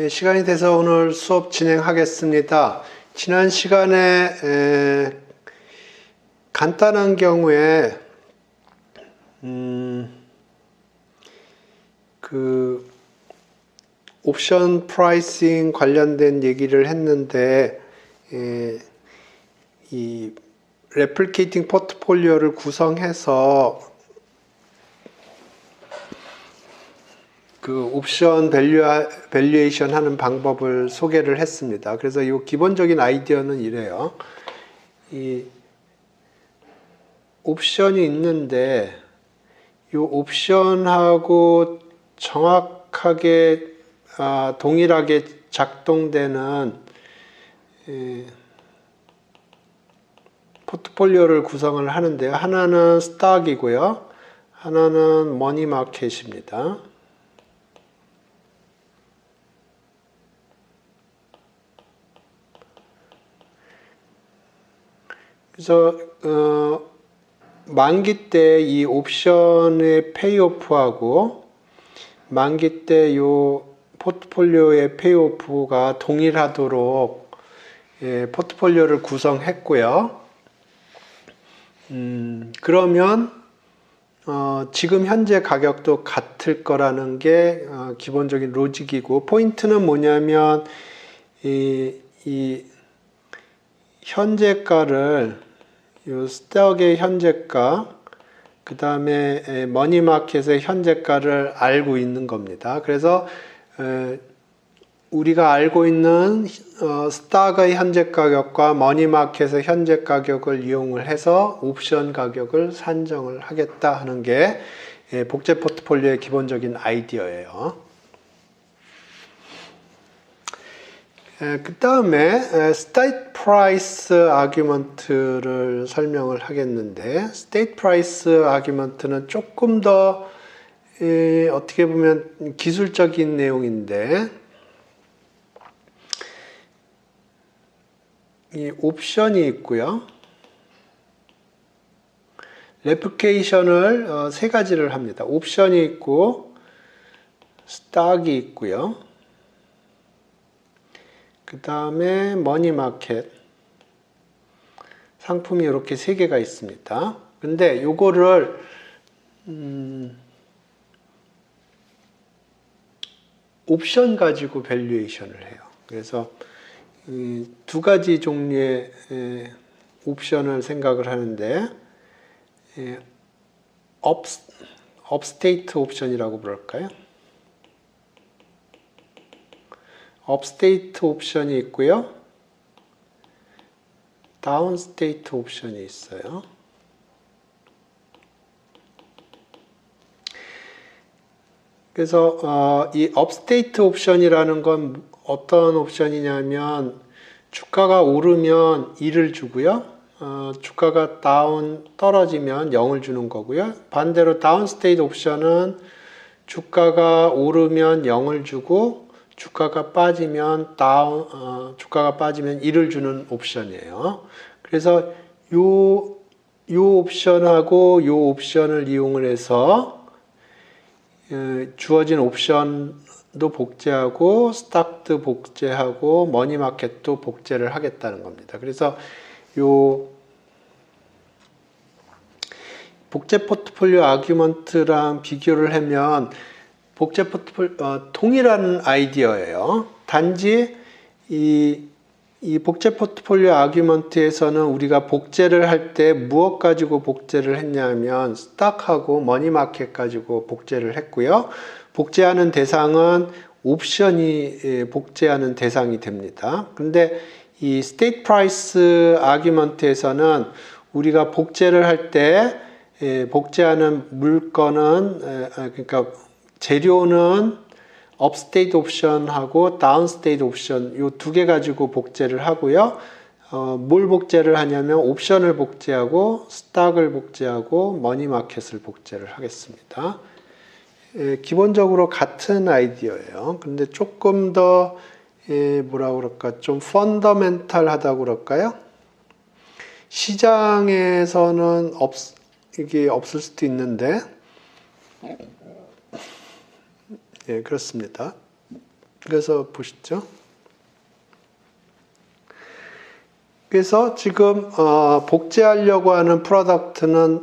시간이 돼서 오늘 수업 진행하겠습니다. 지난 시간에 간단한 경우에 그 옵션 프라이싱 관련된 얘기를 했는데 이 레플리케이팅 포트폴리오를 구성해서 그 옵션 밸류에이션 하는 방법을 소개를 했습니다. 그래서 이 기본적인 아이디어는 이래요. 이 옵션이 있는데 이 옵션하고 정확하게 동일하게 작동되는 포트폴리오를 구성을 하는데요. 하나는 스탁이고요. 하나는 머니마켓입니다. 그래서 만기 때 이 옵션의 페이오프하고 만기 때 이 포트폴리오의 페이오프가 동일하도록 포트폴리오를 구성했고요. 그러면 지금 현재 가격도 같을 거라는 게 기본적인 로직이고, 포인트는 뭐냐면 이 현재가를 요 스탁의 현재가, 그 다음에 머니마켓의 현재가를 알고 있는 겁니다. 그래서 우리가 알고 있는 스탁의 현재 가격과 머니마켓의 현재 가격을 이용을 해서 옵션 가격을 산정을 하겠다 하는 게 복제 포트폴리오의 기본적인 아이디어예요. 그 다음에 state price argument를 설명을 하겠는데, state price argument는 조금 더 어떻게 보면 기술적인 내용인데, 이 옵션이 있고요. 레플리케이션을 세 가지를 합니다. 옵션이 있고 스탁이 있고요. 그 다음에 머니마켓, 상품이 이렇게 세 개가 있습니다. 근데 요거를 옵션 가지고 밸류에이션을 해요. 그래서 두 가지 종류의 옵션을 생각을 하는데, 업스테이트 옵션이라고 부를까요? 업스테이트 옵션이 있고요. 다운스테이트 옵션이 있어요. 그래서 이 업스테이트 옵션이라는 건 어떤 옵션이냐면, 주가가 오르면 1을 주고요. 주가가 떨어지면 0을 주는 거고요. 반대로 다운스테이트 옵션은 주가가 오르면 0을 주고 주가가 빠지면 1을 주는 옵션이에요. 그래서 요 옵션하고 요 옵션을 이용을 해서 주어진 옵션도 복제하고 스탁도 복제하고 머니마켓도 복제를 하겠다는 겁니다. 그래서 요 복제 포트폴리오 아규먼트랑 비교를 하면 복제 포트폴리오 동일한 아이디어예요. 단지 이 복제 포트폴리오 아규먼트에서는 우리가 복제를 할 때 무엇 가지고 복제를 했냐면 스탁하고 머니마켓 가지고 복제를 했고요. 복제하는 대상은 옵션이 복제하는 대상이 됩니다. 근데 이 스테이트 프라이스 아규먼트에서는 우리가 복제를 할 때 복제하는 물건은, 그러니까 재료는 업스테이트 옵션하고 다운스테이트 옵션 이 두 개 가지고 복제를 하고요. 뭘 복제를 하냐면 옵션을 복제하고 스탁을 복제하고 머니마켓을 복제를 하겠습니다. 기본적으로 같은 아이디어예요. 근데 조금 더 뭐라 그럴까, 좀 펀더멘탈하다고 그럴까요? 시장에서는 이게 없을 수도 있는데, 예, 그렇습니다. 그래서 보시죠. 그래서 지금 복제하려고 하는 프로덕트는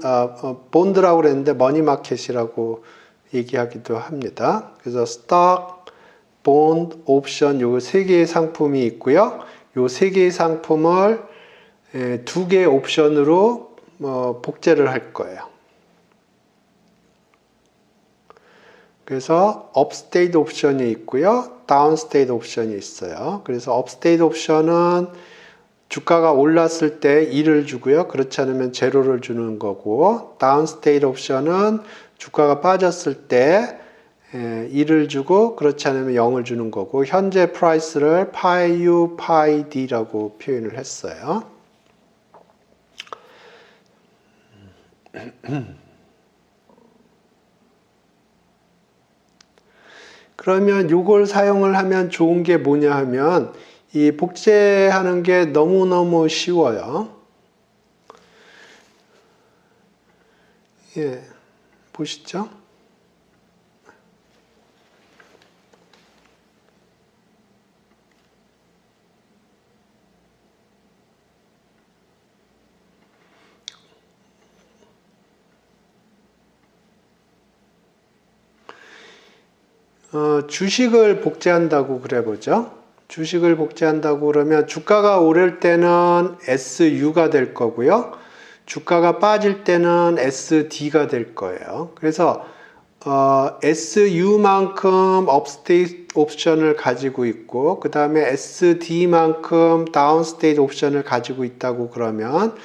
본드라고 그랬는데 머니마켓이라고 얘기하기도 합니다. 그래서 스톡, 본드, 옵션 요 세 개의 상품이 있고요. 요 세 개의 상품을 두 개의 옵션으로 복제를 할 거예요. 그래서 업스테이트 옵션이 있고요. 다운스테이트 옵션이 있어요. 그래서 업스테이트 옵션은 주가가 올랐을 때 1을 주고요. 그렇지 않으면 제로를 주는 거고, 다운스테이트 옵션은 주가가 빠졌을 때 1을 주고 그렇지 않으면 0을 주는 거고, 현재 프라이스를 파이 U, 파이 D라고 표현을 했어요. 그러면 이걸 사용을 하면 좋은 게 뭐냐 하면 이 복제하는 게 너무너무 쉬워요. 예, 보시죠. 주식을 복제한다고 그래 보죠. 주식을 복제한다고 그러면 주가가 오를 때는 SU가 될 거고요. 주가가 빠질 때는 SD가 될 거예요. 그래서 SU만큼 업스테이트 옵션을 가지고 있고 그 다음에 SD만큼 다운스테이트 옵션을 가지고 있다고 그러면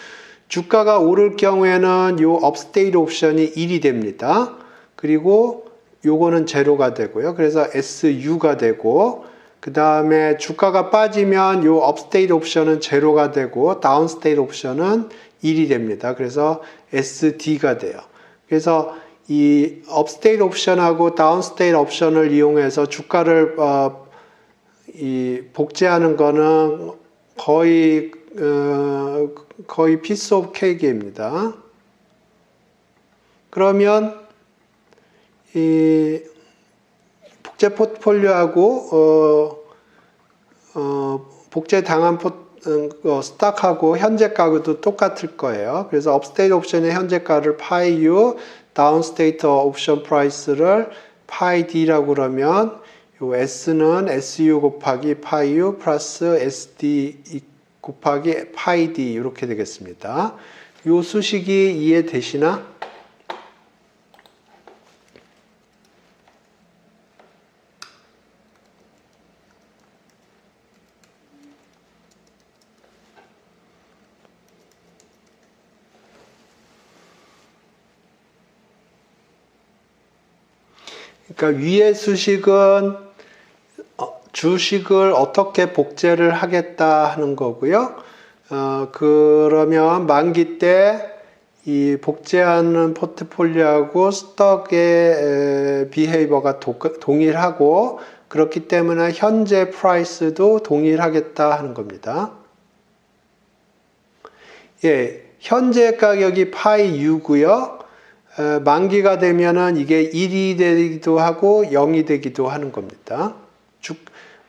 주가가 오를 경우에는 이 업스테이트 옵션이 1이 됩니다. 그리고 요거는 제로가 되고요. 그래서 SU가 되고 그 다음에 주가가 빠지면 요 업스테이트 옵션은 제로가 되고 다운스테이트 옵션은 1이 됩니다. 그래서 SD가 돼요. 그래서 이 업스테이트 옵션하고 다운스테이트 옵션을 이용해서 주가를 이 복제하는 거는 거의 피스 오브 케이크입니다. 그러면 이 복제 포트폴리오하고 복제 당한 스탁하고 현재 가격도 똑같을 거예요. 그래서 업스테이트 옵션의 현재가를 파이 U, 다운스테이트 옵션 프라이스를 파이 D라고 그러면 요 S는 SU 곱하기 파이 U 플러스 SD 곱하기 파이 D 이렇게 되겠습니다. 요 수식이 이해되시나? 그러니까 위의 수식은 주식을 어떻게 복제를 하겠다 하는 거고요. 그러면 만기 때 이 복제하는 포트폴리오하고 스톡의 비헤이버가 동일하고 그렇기 때문에 현재 프라이스도 동일하겠다 하는 겁니다. 예, 현재 가격이 파이 U고요. 만기가 되면은 이게 1이 되기도 하고 0이 되기도 하는 겁니다.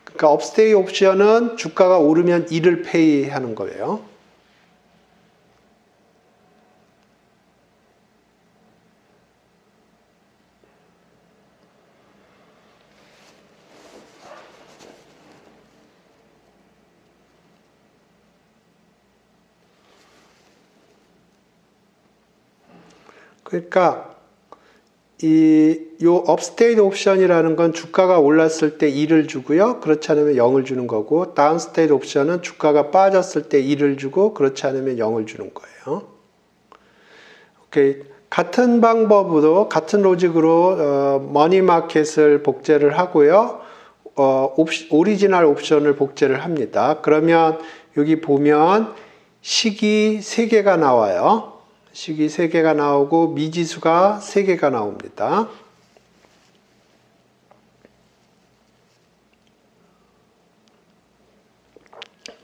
그러니까 업스테이 옵션은 주가가 오르면 1을 페이하는 거예요. 그러니까 요 업스테이트 옵션이라는 건 주가가 올랐을 때 1을 주고요. 그렇지 않으면 0을 주는 거고 다운스테이트 옵션은 주가가 빠졌을 때 1을 주고 그렇지 않으면 0을 주는 거예요. 오케이. 같은 방법으로 같은 로직으로 머니마켓을 복제를 하고요. 오리지널 옵션을 복제를 합니다. 그러면 여기 보면 식이 3개가 나와요. 식이 3개가 나오고 미지수가 3개가 나옵니다.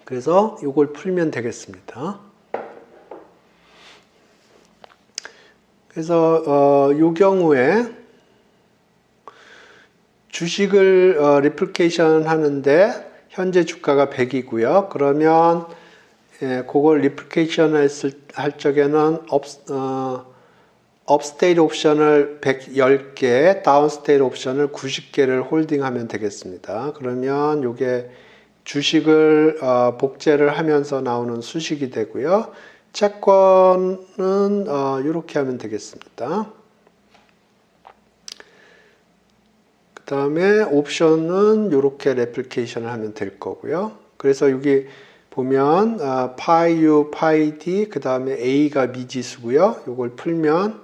그래서 이걸 풀면 되겠습니다. 그래서 이 경우에 주식을 리플리케이션 하는데 현재 주가가 100이고요. 그러면 그걸 리플리케이션 할 적에는 업스테이트 옵션을 110개, 다운스테이트 옵션을 90개를 홀딩하면 되겠습니다. 그러면 이게 주식을 복제를 하면서 나오는 수식이 되고요. 채권은 이렇게 하면 되겠습니다. 그 다음에 옵션은 이렇게 레플리케이션을 하면 될 거고요. 그래서 여기 보면 파이 U, 파이 D, 그 다음에 A가 미지수고요. 이걸 풀면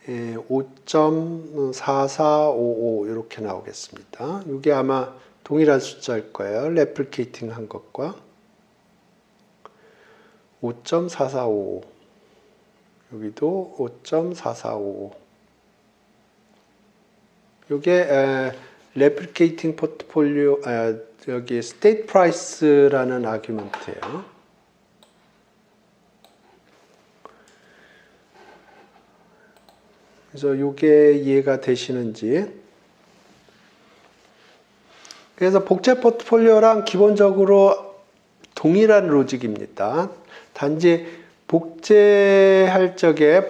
5.4455 이렇게 나오겠습니다. 이게 아마 동일한 숫자일 거예요. 레플리케이팅 한 것과 5.4455 여기도 5.4455 이게 레플리케이팅 포트폴리오 여기 스테이트 프라이스라는 아규먼트예요. 그래서 이게 이해가 되시는지. 그래서 복제 포트폴리오랑 기본적으로 동일한 로직입니다. 단지 복제할 적에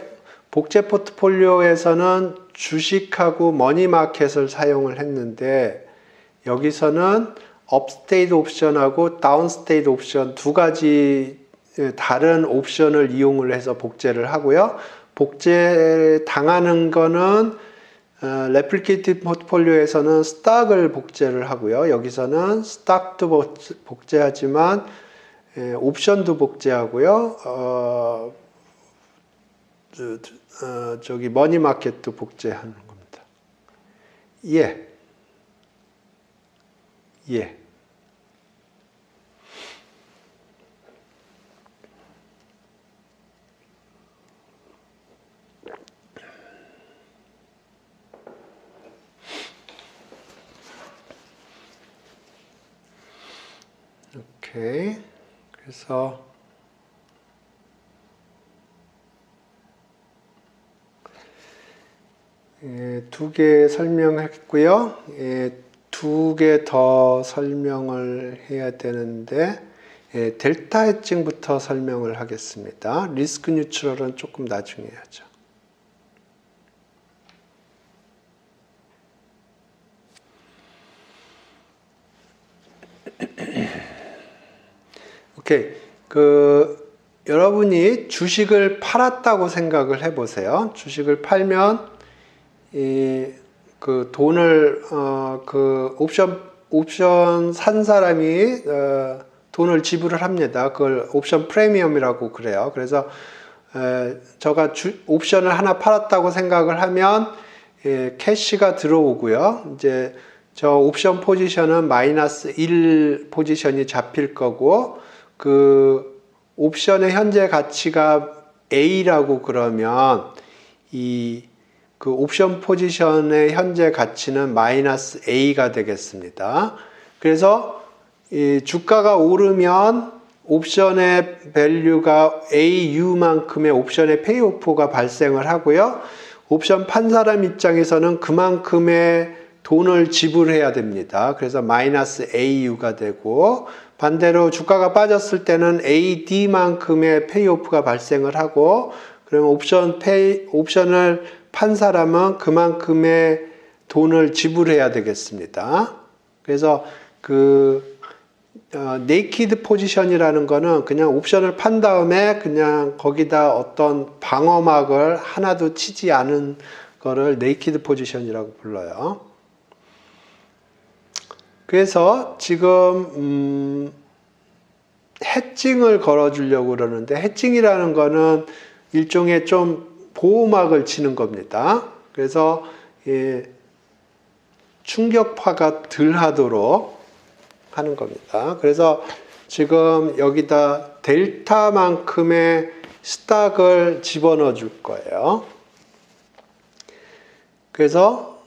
복제 포트폴리오에서는 주식하고 머니마켓을 사용을 했는데 여기서는 업스테이트 옵션하고 다운스테이트 옵션 두 가지 다른 옵션을 이용을 해서 복제를 하고요. 복제 당하는 거는 레플리케이티브 포트폴리오에서는 스탁을 복제를 하고요. 여기서는 스탁도 복제하지만 옵션도 복제하고요. 저기 머니마켓도 복제하는 겁니다. 예. 오케이. 그래서 두 개 설명했고요. 두 개 더 설명을 해야 되는데 델타 해칭부터 설명을 하겠습니다. 리스크 뉴트럴은 조금 나중에 하죠. 오케이. 여러분이 주식을 팔았다고 생각을 해보세요. 주식을 팔면 돈을 옵션 산 사람이 돈을 지불을 합니다. 그걸 옵션 프리미엄이라고 그래요. 그래서 제가 옵션을 하나 팔았다고 생각을 하면 캐시가 들어오고요. 이제 저 옵션 포지션은 마이너스 1 포지션이 잡힐 거고 그 옵션의 현재 가치가 A라고 그러면 그 옵션 포지션의 현재 가치는 마이너스 A가 되겠습니다. 그래서 이 주가가 오르면 옵션의 밸류가 AU만큼의 옵션의 페이오프가 발생을 하고요. 옵션 판 사람 입장에서는 그만큼의 돈을 지불해야 됩니다. 그래서 마이너스 AU가 되고 반대로 주가가 빠졌을 때는 AD만큼의 페이오프가 발생을 하고 그러면 옵션을 판 사람은 그만큼의 돈을 지불해야 되겠습니다. 그래서 네이키드 포지션이라는 거는 그냥 옵션을 판 다음에 그냥 거기다 어떤 방어막을 하나도 치지 않은 거를 네이키드 포지션이라고 불러요. 그래서 지금 해칭을 걸어주려고 그러는데 해칭이라는 거는 일종의 좀 보호막을 치는 겁니다. 그래서 충격파가 덜 하도록 하는 겁니다. 그래서 지금 여기다 델타만큼의 스탁을 집어넣어 줄 거예요. 그래서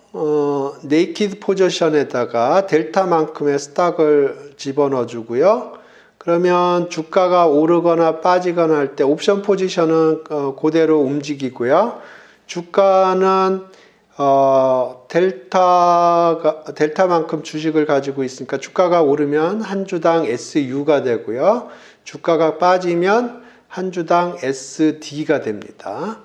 네이키드 포지션에다가 델타만큼의 스탁을 집어넣어 주고요. 그러면 주가가 오르거나 빠지거나 할 때 옵션 포지션은 그대로 움직이고요. 주가는 델타만큼 주식을 가지고 있으니까 주가가 오르면 한 주당 SU가 되고요. 주가가 빠지면 한 주당 SD가 됩니다.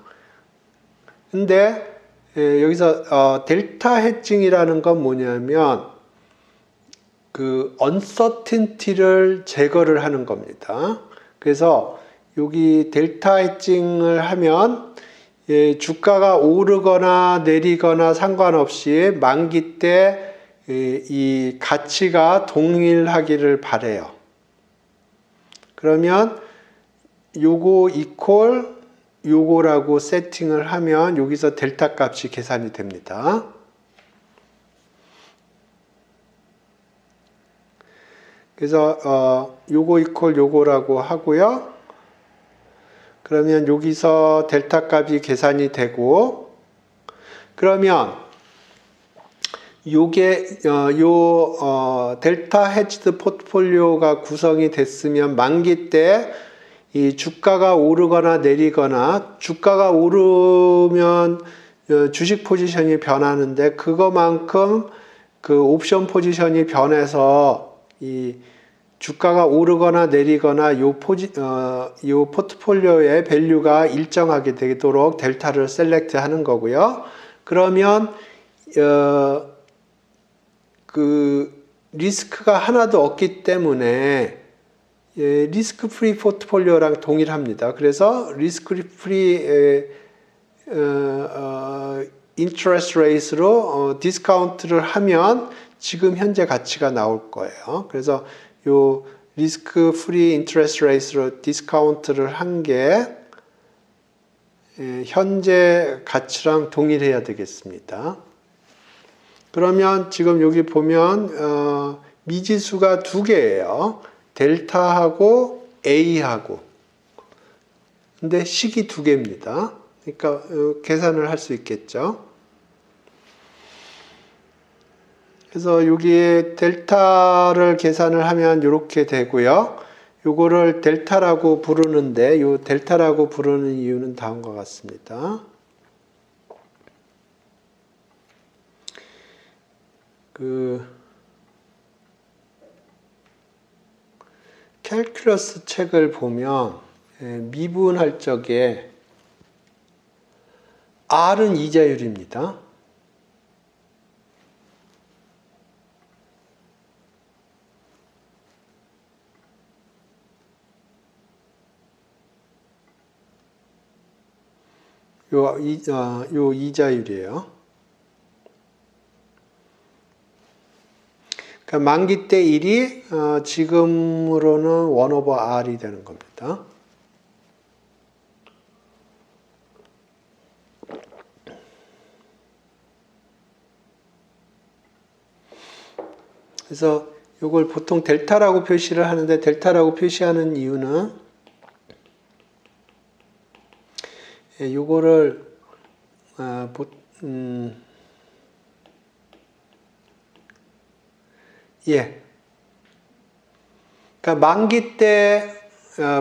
근데 여기서 델타 해칭이라는 건 뭐냐면 그 uncertainty를 제거를 하는 겁니다. 그래서 여기 델타 해칭을 하면 주가가 오르거나 내리거나 상관없이 만기 때 이 가치가 동일하기를 바래요. 그러면 요거 이퀄 요거라고 세팅을 하면 여기서 델타 값이 계산이 됩니다. 그래서 요거 이퀄 요거라고 하고요. 그러면 여기서 델타 값이 계산이 되고, 그러면 요게 델타 헤지드 포트폴리오가 구성이 됐으면 만기 때 이 주가가 오르거나 내리거나, 주가가 오르면 주식 포지션이 변하는데 그거만큼 그 옵션 포지션이 변해서 이 주가가 오르거나 내리거나 요 포트폴리오의 밸류가 일정하게 되도록 델타를 셀렉트 하는 거고요. 그러면 그 리스크가 하나도 없기 때문에 리스크 프리 포트폴리오랑 동일합니다. 그래서 리스크 프리 인트레스트 레이스로 디스카운트를 하면 지금 현재 가치가 나올 거예요. 그래서 요 리스크 프리 인트레스트 레이스로 디스카운트를 한 게 현재 가치랑 동일해야 되겠습니다. 그러면 지금 여기 보면 미지수가 두 개예요. 델타하고 A하고. 근데 식이 두 개입니다. 그러니까 계산을 할 수 있겠죠. 그래서 여기에 델타를 계산을 하면 이렇게 되고요. 요거를 델타라고 부르는데 요 델타라고 부르는 이유는 다음과 같습니다. 캘큘러스 책을 보면 미분할 적에 R은 이자율입니다. 요 이자율이에요. 그러니까 만기 때 1이 지금으로는 1/R이 되는 겁니다. 그래서 이걸 보통 델타라고 표시를 하는데 델타라고 표시하는 이유는 요거를 그러니까 만기 때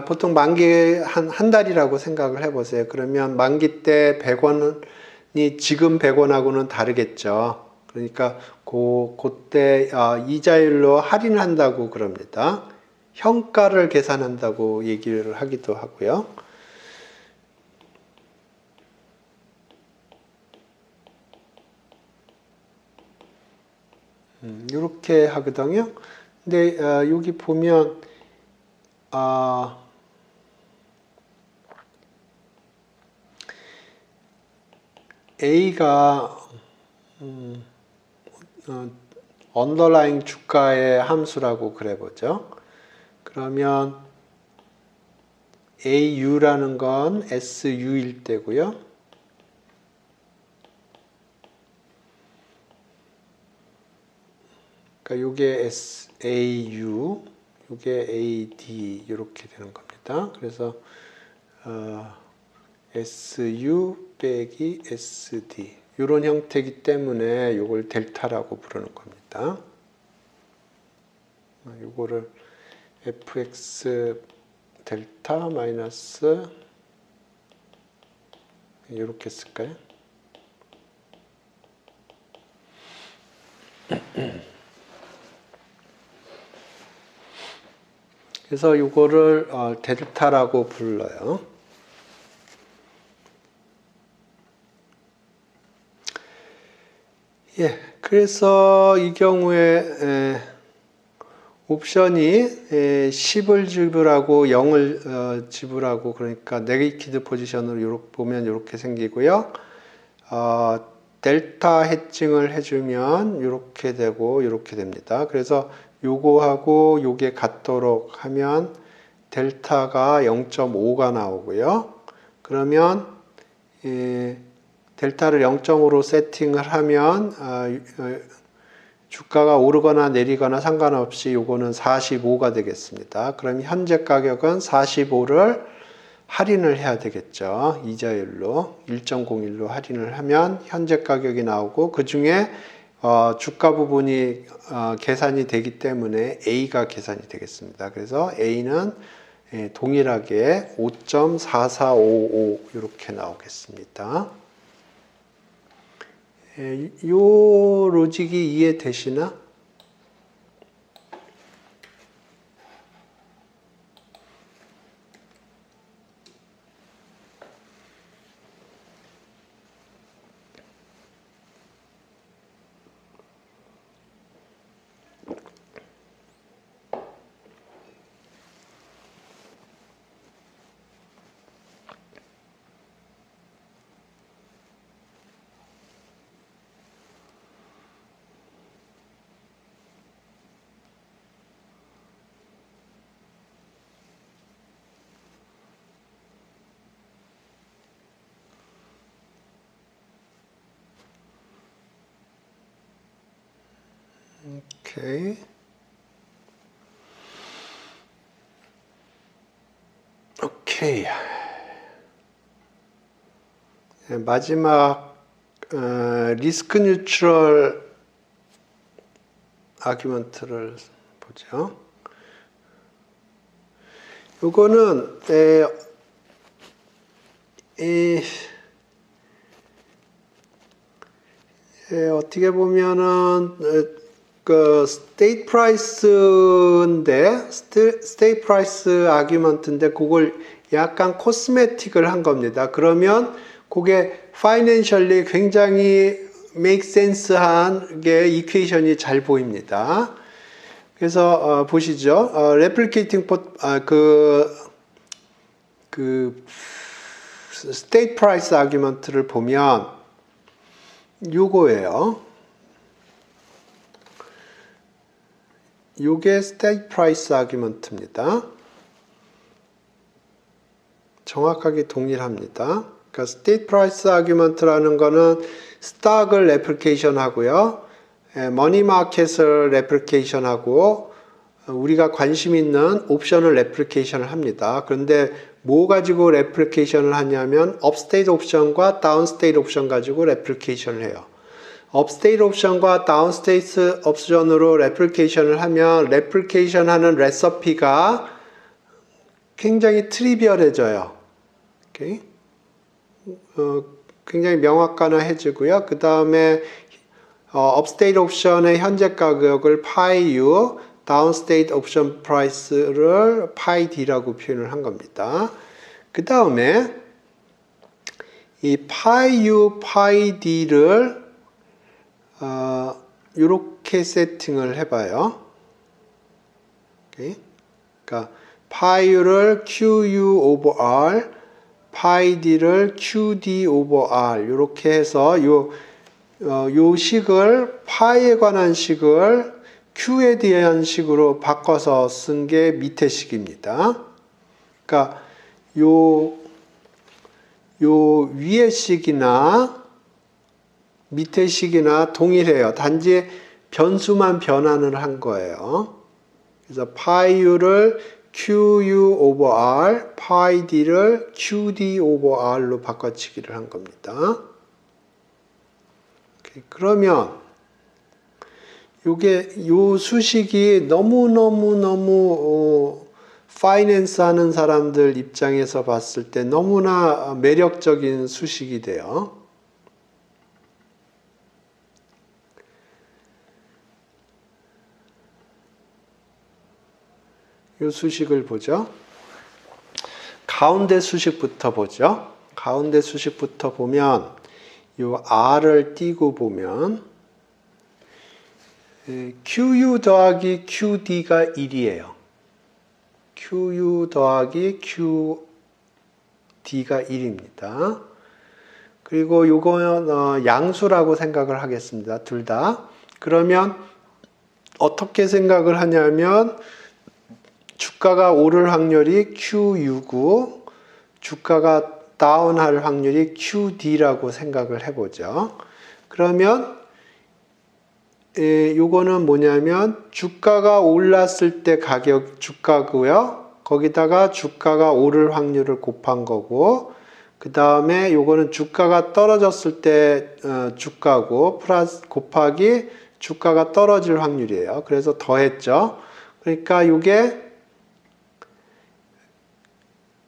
보통 만기 한 달이라고 생각을 해보세요. 그러면 만기 때 100원이 지금 100원하고는 다르겠죠. 그러니까 그때 이자율로 할인한다고 그럽니다. 현가를 계산한다고 얘기를 하기도 하고요. 이렇게 하거든요. 근데 여기 보면 A가 언더라잉 주가의 함수라고 그래보죠. 그러면 AU라는 건 SU일 때고요. 그러니까 요게 AU, 요게 AD 이렇게 되는 겁니다. 그래서 SU 빼기 SD 이런 형태이기 때문에 요걸 델타라고 부르는 겁니다. 요거를 fx 델타 마이너스 이렇게 쓸까요? 그래서 이거를 델타라고 불러요. 예, 그래서 이 경우에 옵션이 10을 지불하고 0을 지불하고, 그러니까 네게티브 포지션으로 보면 이렇게 생기고요. 델타 해칭을 해주면 이렇게 되고 이렇게 됩니다. 그래서 요거하고 요게 같도록 하면 델타가 0.5가 나오고요. 그러면 델타를 0.5로 세팅을 하면 주가가 오르거나 내리거나 상관없이 요거는 45가 되겠습니다. 그럼 현재 가격은 45를 할인을 해야 되겠죠. 이자율로 1.01로 할인을 하면 현재 가격이 나오고, 그 중에 주가 부분이 계산이 되기 때문에 A가 계산이 되겠습니다. 그래서 A는 동일하게 5.4455 이렇게 나오겠습니다. 요 로직이 이해되시나? 오케이. 오케이. 마지막 리스크 뉴트럴 아규먼트를 보죠. 요거는 어떻게 보면은 그 스테이트 프라이스인데, 스테이트 프라이스 아규먼트인데 그걸 약간 코스메틱을 한 겁니다. 그러면 그게 파이낸셜리 굉장히 make sense한 게 이퀘이션이 잘 보입니다. 그래서 보시죠. replicating 그 state price argument를 보면 요거예요. 요게 state price argument입니다. 정확하게 동일합니다. 그러니까 state price argument라는 거는 스탁을 레플리케이션 하고요. 머니 마켓을 레플리케이션 하고, 우리가 관심 있는 옵션을 레플리케이션을 합니다. 그런데 뭐 가지고 레플리케이션을 하냐면 업스테이트 옵션과 다운스테이트 옵션 가지고 레플리케이션을 해요. 업스테이트 옵션과 다운스테이트 옵션으로 레플리케이션을 하면 레플리케이션 하는 레시피가 굉장히 트리비얼해져요. 오케이? 굉장히 명확하해지고요. 그 다음에 업스테이트 옵션의 현재 가격을 파이 U, 다운스테이트 옵션 프라이스를 파이 D라고 표현을 한 겁니다. 그 다음에 이 파이 U, 파이 D를 이렇게 세팅을 해봐요. 오케이? 그러니까 파이 U를 QU over R, 파이 D를 QD over R 이렇게 해서 요 식을 파이에 관한 식을 Q에 대한 식으로 바꿔서 쓴 게 밑에 식입니다. 그러니까 요 위에 식이나 밑에 식이나 동일해요. 단지 변수만 변환을 한 거예요. 그래서 파이 U를 QU over R, 파이 D를 QD over R로 바꿔치기를 한 겁니다. 그러면 요 수식이 너무 파이낸스 하는 사람들 입장에서 봤을 때 너무나 매력적인 수식이 돼요. 이 수식을 보죠. 가운데 수식부터 보죠. 가운데 수식부터 보면 이 R을 띄고 보면 QU 더하기 QD가 1이에요. QU 더하기 QD가 1입니다. 그리고 요거는 양수라고 생각을 하겠습니다. 둘 다. 그러면 어떻게 생각을 하냐면 주가가 오를 확률이 QU고 주가가 다운할 확률이 QD라고 생각을 해보죠. 그러면 요거는 뭐냐면 주가가 올랐을 때 가격 주가고요. 거기다가 주가가 오를 확률을 곱한 거고 그 다음에 요거는 주가가 떨어졌을 때 주가고 플러스 곱하기 주가가 떨어질 확률이에요. 그래서 더했죠. 그러니까 요게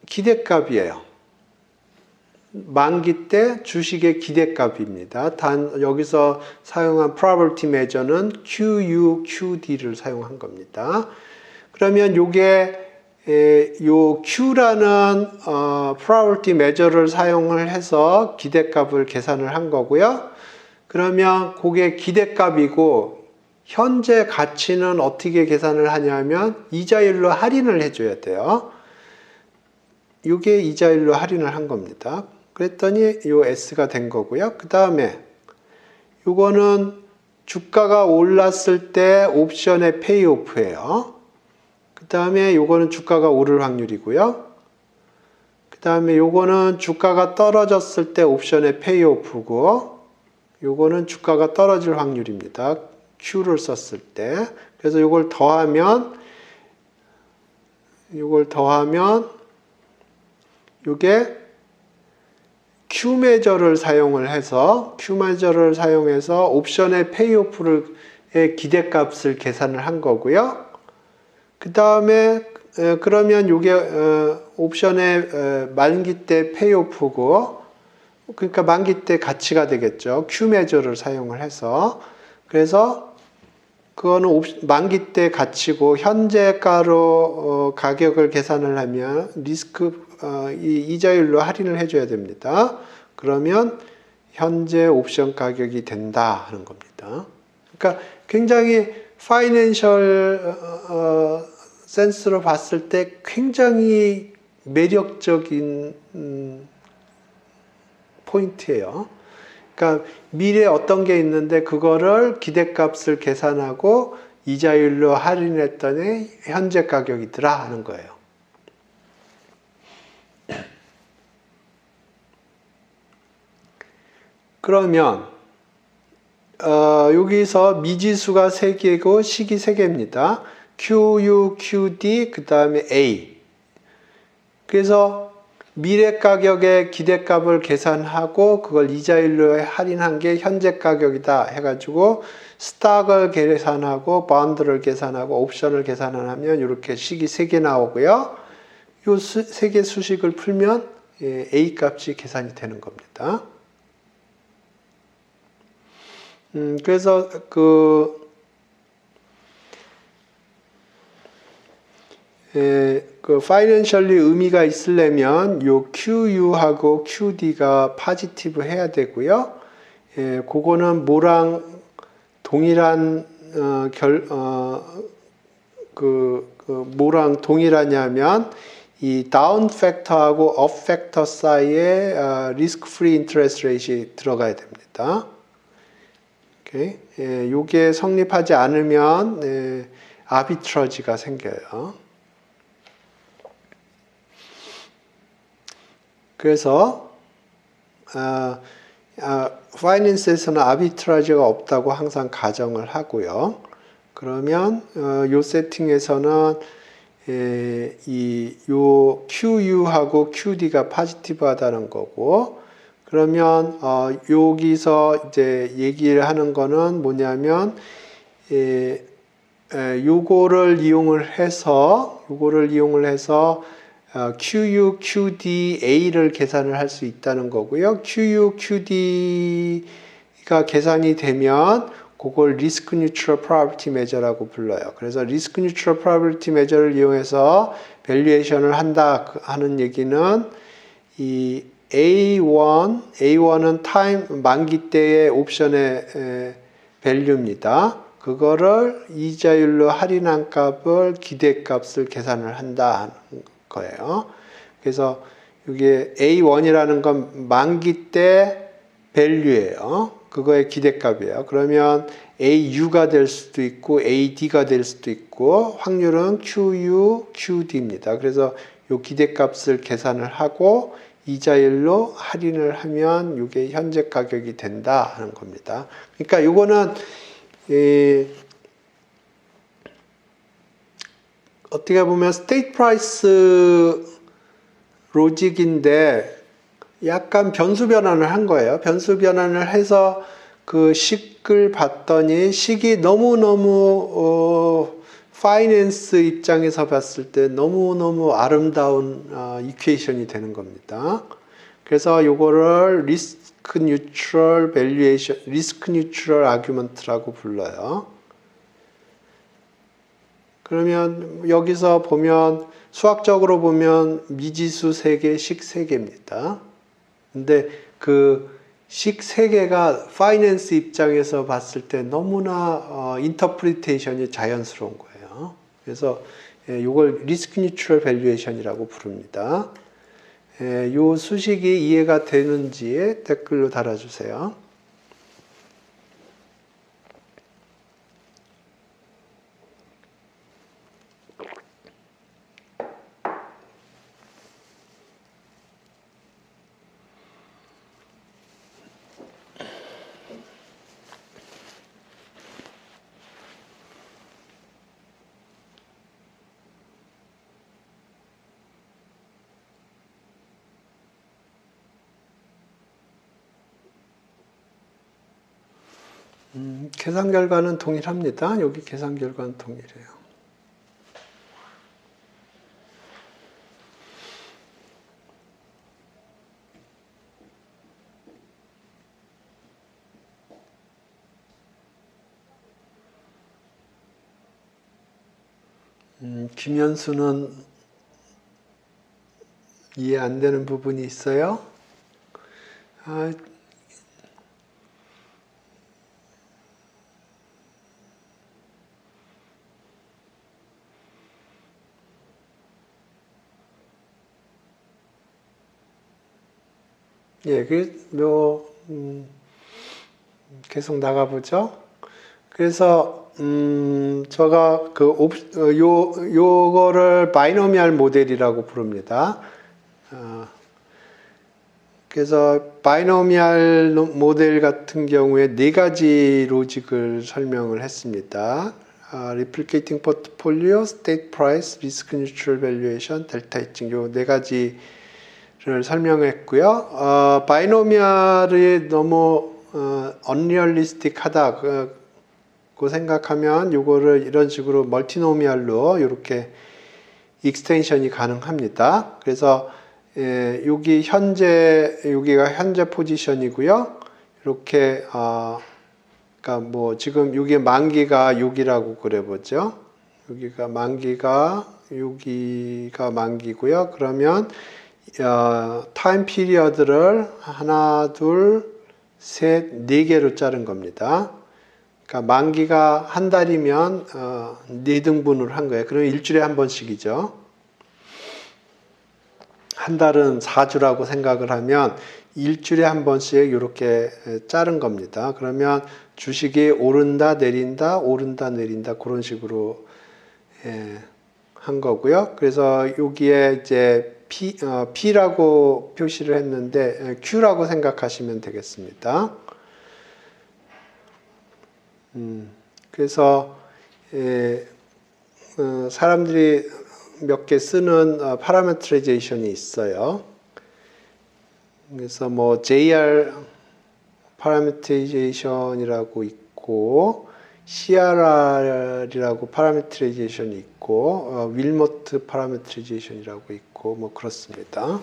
기대값이에요. 만기 때 주식의 기대값입니다. 단 여기서 사용한 probability measure는 QU, QD를 사용한 겁니다. 그러면 요게 요 Q라는 probability measure를 사용을 해서 기대값을 계산을 한 거고요. 그러면 그게 기대값이고 현재 가치는 어떻게 계산을 하냐면 이자율로 할인을 해줘야 돼요. 이게 이자율로 할인을 한 겁니다. 그랬더니 요 S가 된 거고요. 그 다음에 요거는 주가가 올랐을 때 옵션의 페이오프예요. 그 다음에 요거는 주가가 오를 확률이고요. 그 다음에 요거는 주가가 떨어졌을 때 옵션의 페이오프고 요거는 주가가 떨어질 확률입니다. Q를 썼을 때. 그래서 요걸 더하면 요게 Q 매저를 사용을 해서 옵션의 페이오프의 기대값을 계산을 한 거고요. 그 다음에 그러면 요게 옵션의 만기 때 페이오프고 그러니까 만기 때 가치가 되겠죠. Q 매저를 사용을 해서 그래서 그거는 만기 때 가치고 현재가로 가격을 계산을 하면 이자율로 할인을 해줘야 됩니다. 그러면 현재 옵션 가격이 된다 하는 겁니다. 그러니까 굉장히 파이낸셜 센스로 봤을 때 굉장히 매력적인 포인트예요. 그러니까 미래에 어떤 게 있는데 그거를 기대값을 계산하고 이자율로 할인했더니 현재 가격이더라 하는 거예요. 그러면 여기서 미지수가 3개고 식이 3개입니다. QU, QD, 그 다음에 A. 그래서 미래 가격의 기대값을 계산하고 그걸 이자율로 할인한 게 현재 가격이다 해가지고 스탁을 계산하고 bonds를 계산하고 옵션을 계산하면 이렇게 식이 3개 나오고요. 이 3개 수식을 풀면 A 값이 계산이 되는 겁니다. 그래서 그 파이낸셜리 의미가 있으려면 요 QU하고 QD가 포지티브 해야 되고요. 그거는 뭐랑 동일한 뭐랑 동일하냐면 이 다운 팩터하고 업 팩터 사이에 리스크 프리 인터레스트 레이트이 들어가야 됩니다. 요게 성립하지 않으면 아비트러지가 생겨요. 그래서 파이낸스에서는 아비트러지가 없다고 항상 가정을 하고요. 그러면 요 세팅에서는 요 QU하고 QD가 포지티브하다는 거고, 그러면 여기서 이제 얘기를 하는 거는 뭐냐면 요거를 이용을 해서 QU, QD, A를 계산을 할 수 있다는 거고요. QU, QD가 계산이 되면 그걸 리스크 뉴트럴 프로버빌티 메저라고 불러요. 그래서 리스크 뉴트럴 프로버빌티 메저를 이용해서 밸류에이션을 한다 하는 얘기는 이 A1은 타임 만기 때의 옵션의 밸류입니다. 그거를 이자율로 할인한 값을 기대값을 계산을 한다 하는 거예요. 그래서 이게 A1이라는 건 만기 때 밸류예요. 그거의 기대값이에요. 그러면 AU가 될 수도 있고 AD가 될 수도 있고 확률은 QU, QD입니다. 그래서 이 기대값을 계산을 하고 이자율로 할인을 하면 이게 현재 가격이 된다 하는 겁니다. 그러니까 이거는 어떻게 보면 스테이트 프라이스 로직인데 약간 변수 변환을 한 거예요. 변수 변환을 해서 그 식을 봤더니 식이 너무너무 파이낸스 입장에서 봤을 때 너무너무 아름다운 이퀘이션이 되는 겁니다. 그래서 요거를 리스크 뉴트럴 밸류에이션, 리스크 뉴트럴 아규먼트라고 불러요. 그러면 여기서 보면 수학적으로 보면 미지수 3개, 식 3개입니다. 근데 그 식 3개가 파이낸스 입장에서 봤을 때 너무나 인터프리테이션이 자연스러운 거예요. 그래서 이걸 리스크 뉴트럴 밸류에이션이라고 부릅니다. 이 수식이 이해가 되는지 댓글로 달아주세요. 계산 결과는 동일합니다. 여기 계산 결과는 동일해요. 김현수는 이해 안 되는 부분이 있어요? 예, 계속 나가보죠. 그래서, 제가 요거를 바이노미얼 모델이라고 부릅니다. 그래서 바이노미얼 모델 같은 경우에 4가지 로직을 설명을 했습니다. Replicating Portfolio, State Price, Risk Neutral Valuation, 델타 해칭 요 4가지를 설명했고요. 바이노미얼이 너무 unrealistic하다고 생각하면 요거를 이런 식으로 멀티노미얼로 이렇게 익스텐션이 가능합니다. 그래서 여기가 현재 포지션이고요. 이렇게 그러니까 뭐 지금 여기 만기가 6이라고 그래보죠. 여기가 만기고요. 그러면 타임 피리어드를 하나, 둘, 셋, 4개로 자른 겁니다. 그러니까 만기가 한 달이면 4등분을 한 거예요. 그러면 일주일에 한 번씩이죠. 한 달은 4주라고 생각을 하면 일주일에 한 번씩 이렇게 자른 겁니다. 그러면 주식이 오른다, 내린다, 오른다, 내린다 그런 식으로 한 거고요. 그래서 여기에 이제 P라고 표시를 했는데 Q라고 생각하시면 되겠습니다. 그래서 사람들이 몇 개 쓰는 파라메트라이제이션이 있어요. 그래서 뭐 JR 파라메트라이제이션이라고 있고 CRR이라고 파라메트라이제이션이 있고 윌모트 파라메트라이제이션이라고 있고 뭐 그렇습니다.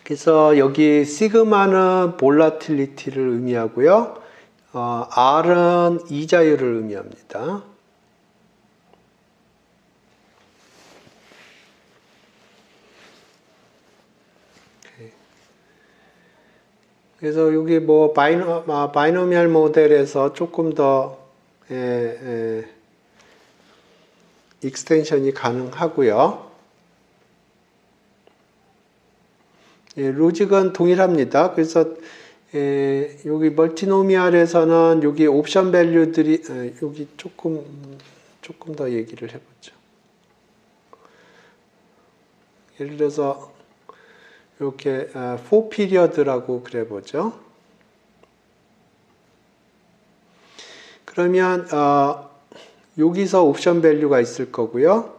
그래서 여기 시그마는 볼라틸리티를 의미하고요. R은 이자율을 의미합니다. 그래서 여기 뭐 바이노미얼 모델에서 조금 더 익스텐션이 가능하고요. 로직은 동일합니다. 그래서 여기 멀티노미얼에서는 여기 옵션 밸류들이 여기 조금 더 얘기를 해보죠. 예를 들어서 이렇게 4피리어드라고 그래보죠. 그러면 여기서 옵션 밸류가 있을 거고요.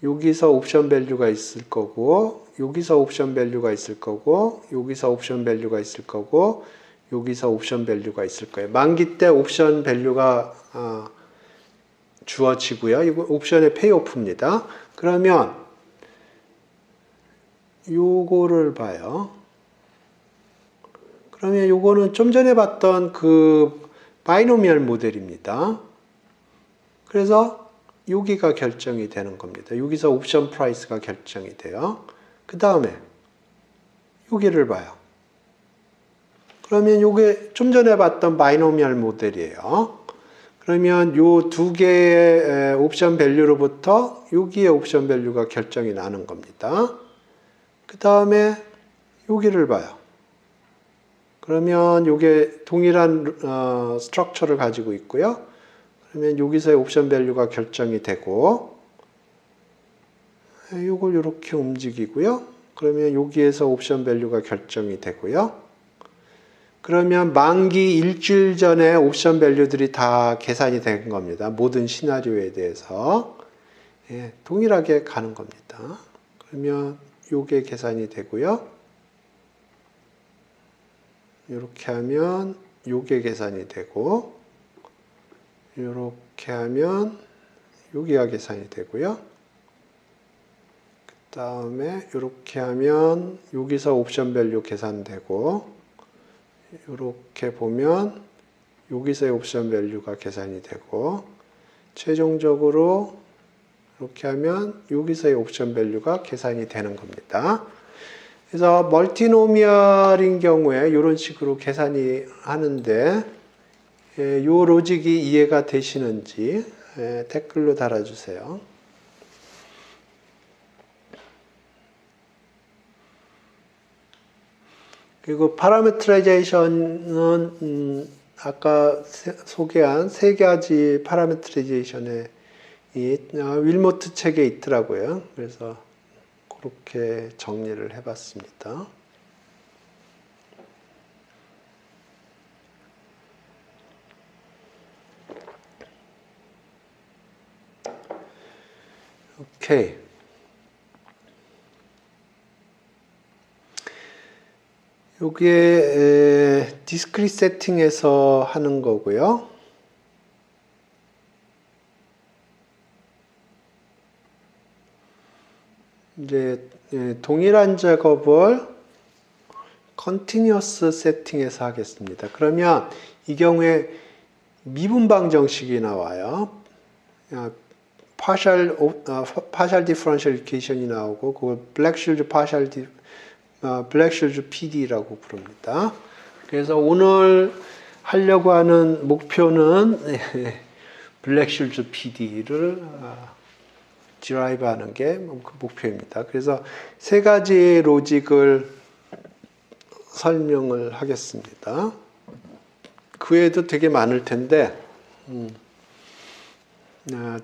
여기서 옵션 밸류가 있을 거고, 여기서 옵션 밸류가 있을 거고, 여기서 옵션 밸류가 있을 거고, 여기서 옵션 밸류가 있을 거예요. 만기 때 옵션 밸류가 주어지고요. 이거 옵션의 페이오프입니다. 그러면 요거를 봐요. 그러면 요거는 좀 전에 봤던 그 바이노미얼 모델입니다. 그래서 여기가 결정이 되는 겁니다. 여기서 옵션 프라이스가 결정이 돼요. 그 다음에 여기를 봐요. 그러면 요게 좀 전에 봤던 바이노미얼 모델이에요. 그러면 요 두 개의 옵션 밸류로부터 여기의 옵션 밸류가 결정이 나는 겁니다. 그 다음에 여기를 봐요. 그러면 요게 동일한 스트럭처를 가지고 있고요. 그러면 여기서의 옵션 밸류가 결정이 되고, 요걸 이렇게 움직이고요. 그러면 여기에서 옵션 밸류가 결정이 되고요. 그러면 만기 일주일 전에 옵션 밸류들이 다 계산이 된 겁니다. 모든 시나리오에 대해서 동일하게 가는 겁니다. 그러면 요게 계산이 되고요. 이렇게 하면 요게 계산이 되고, 이렇게 하면 여기가 계산이 되고요. 그 다음에 이렇게 하면 여기서 옵션 밸류 계산되고, 이렇게 보면 여기서의 옵션 밸류가 계산이 되고, 최종적으로 이렇게 하면 여기서의 옵션 밸류가 계산이 되는 겁니다. 그래서 멀티노미얼인 경우에 이런 식으로 계산이 하는데, 이 로직이 이해가 되시는지 댓글로 달아주세요. 그리고 파라메트라이제이션은 아까 소개한 세 가지 파라메트라이제이션의 윌모트 책에 있더라고요. 그래서 그렇게 정리를 해봤습니다. 오케이. 여기에 디스크릿 세팅에서 하는 거고요. 이제 동일한 작업을 컨티뉴어스 세팅에서 하겠습니다. 그러면 이 경우에 미분방 정식이 나와요. partial differential equation이 나오고, 그걸 블랙슐즈 블랙슐즈 PD라고 부릅니다. 그래서 오늘 하려고 하는 목표는 블랙슐즈 PD를 derive 하는 게 그 목표입니다. 그래서 세 가지 로직을 설명을 하겠습니다. 그 외에도 되게 많을 텐데,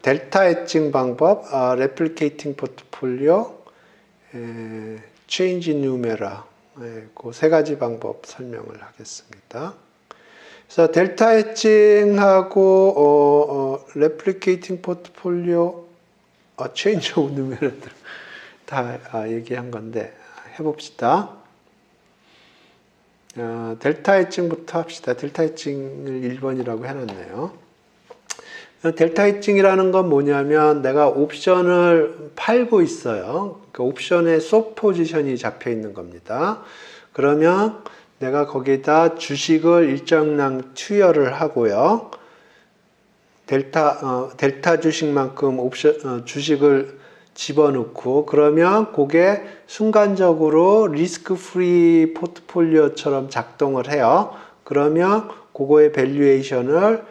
델타 엣징 방법, 레플리케이팅 포트폴리오, 체인지 뉴메라, 그 세 가지 방법 설명을 하겠습니다. 그래서 델타 엣징하고 레플리케이팅 포트폴리오, 체인지 오브 뉴메라들 다 얘기한 건데 해봅시다. 델타 엣징부터 합시다. 델타 엣징을 1번이라고 해놨네요. 델타 헤징이라는 건 뭐냐면 내가 옵션을 팔고 있어요. 그 옵션에 스왑 포지션이 잡혀 있는 겁니다. 그러면 내가 거기다 주식을 일정량 투여를 하고요. 델타 주식만큼 주식을 집어넣고 그러면 그게 순간적으로 리스크 프리 포트폴리오처럼 작동을 해요. 그러면 그거의 밸류에이션을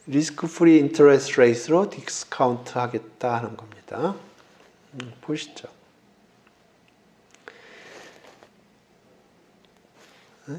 리스크 프리 인터레스트 레이스로 디스카운트 하겠다 하는 겁니다. 보시죠. 네?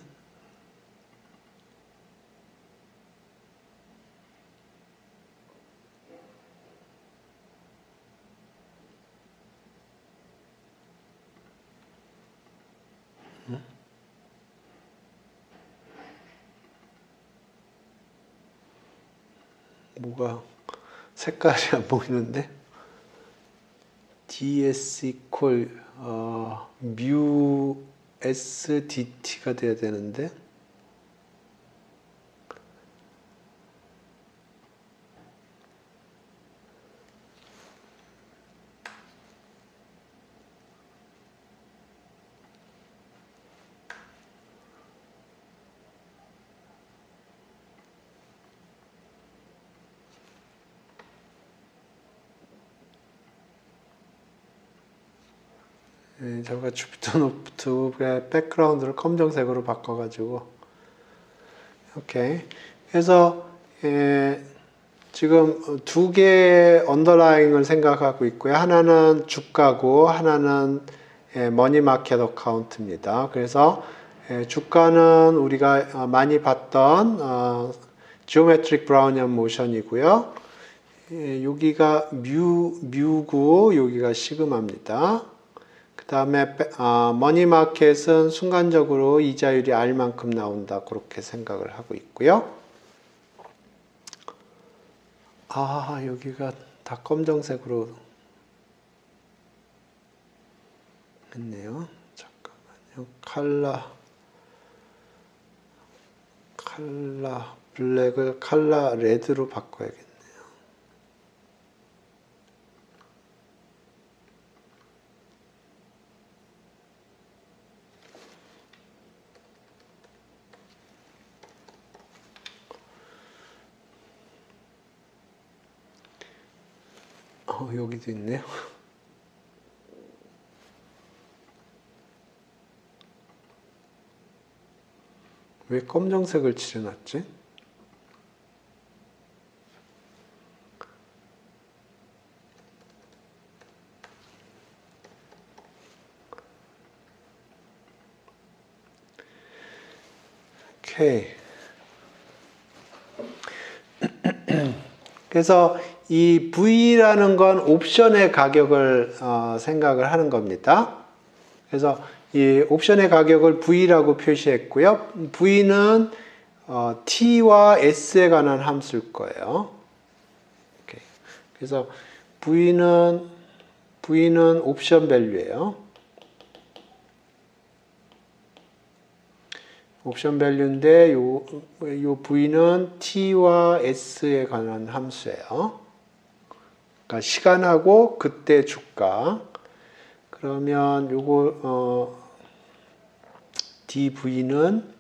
뭐가 색깔이 안 보이는데? DS equal mu SDT가 돼야 되는데 제가 주피터 노트북의 백그라운드를 검정색으로 바꿔가지고 오케이. 그래서 지금 두 개의 언더라잉을 생각하고 있고요. 하나는 주가고 하나는 머니마켓 어카운트입니다. 그래서 주가는 우리가 많이 봤던 지오메트릭 브라우니안 모션이고요. 여기가 뮤고 여기가 시그마입니다. 그 다음에 머니마켓은 순간적으로 이자율이 R만큼 나온다 그렇게 생각을 하고 있고요. 여기가 다 검정색으로 했네요. 잠깐만요. 칼라 블랙을 칼라 레드로 바꿔야겠네요. 여기도 있네요. 왜 검정색을 칠해놨지? 오케이. 그래서 이 V라는 건 옵션의 가격을 생각을 하는 겁니다. 그래서 이 옵션의 가격을 V라고 표시했고요. V는 T와 S에 관한 함수일 거예요. 오케이. 그래서 V는 옵션 밸류예요. 옵션 밸류인데 요 V는 T와 S에 관한 함수예요. 그러니까 시간하고 그때 주가. 그러면 요거 dV는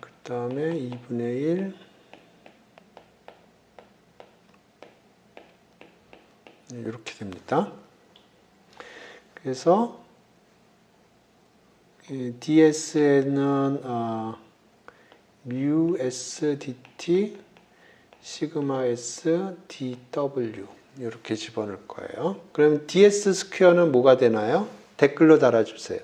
그 다음에 2분의 1 이렇게 됩니다. 그래서 DS에는 mu S dt 시그마 S dW 이렇게 집어넣을 거예요. 그럼 DS 스퀘어는 뭐가 되나요? 댓글로 달아주세요.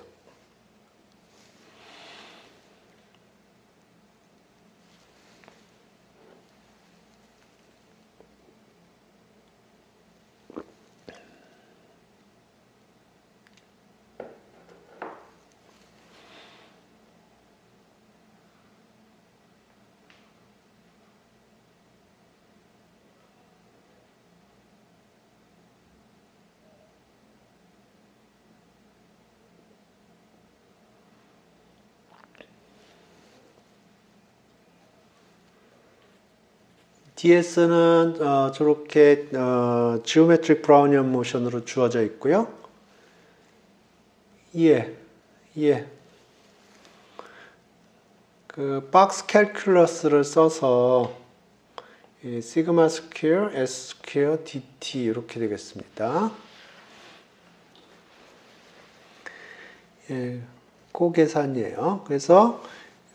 DS는 저렇게 Geometric Brownian Motion으로 주어져 있고요. 예. 그 박스 캘큘러스를 써서 시그마 스퀘어 S 스퀘어 dt 이렇게 되겠습니다. 예, 그 계산이에요. 그래서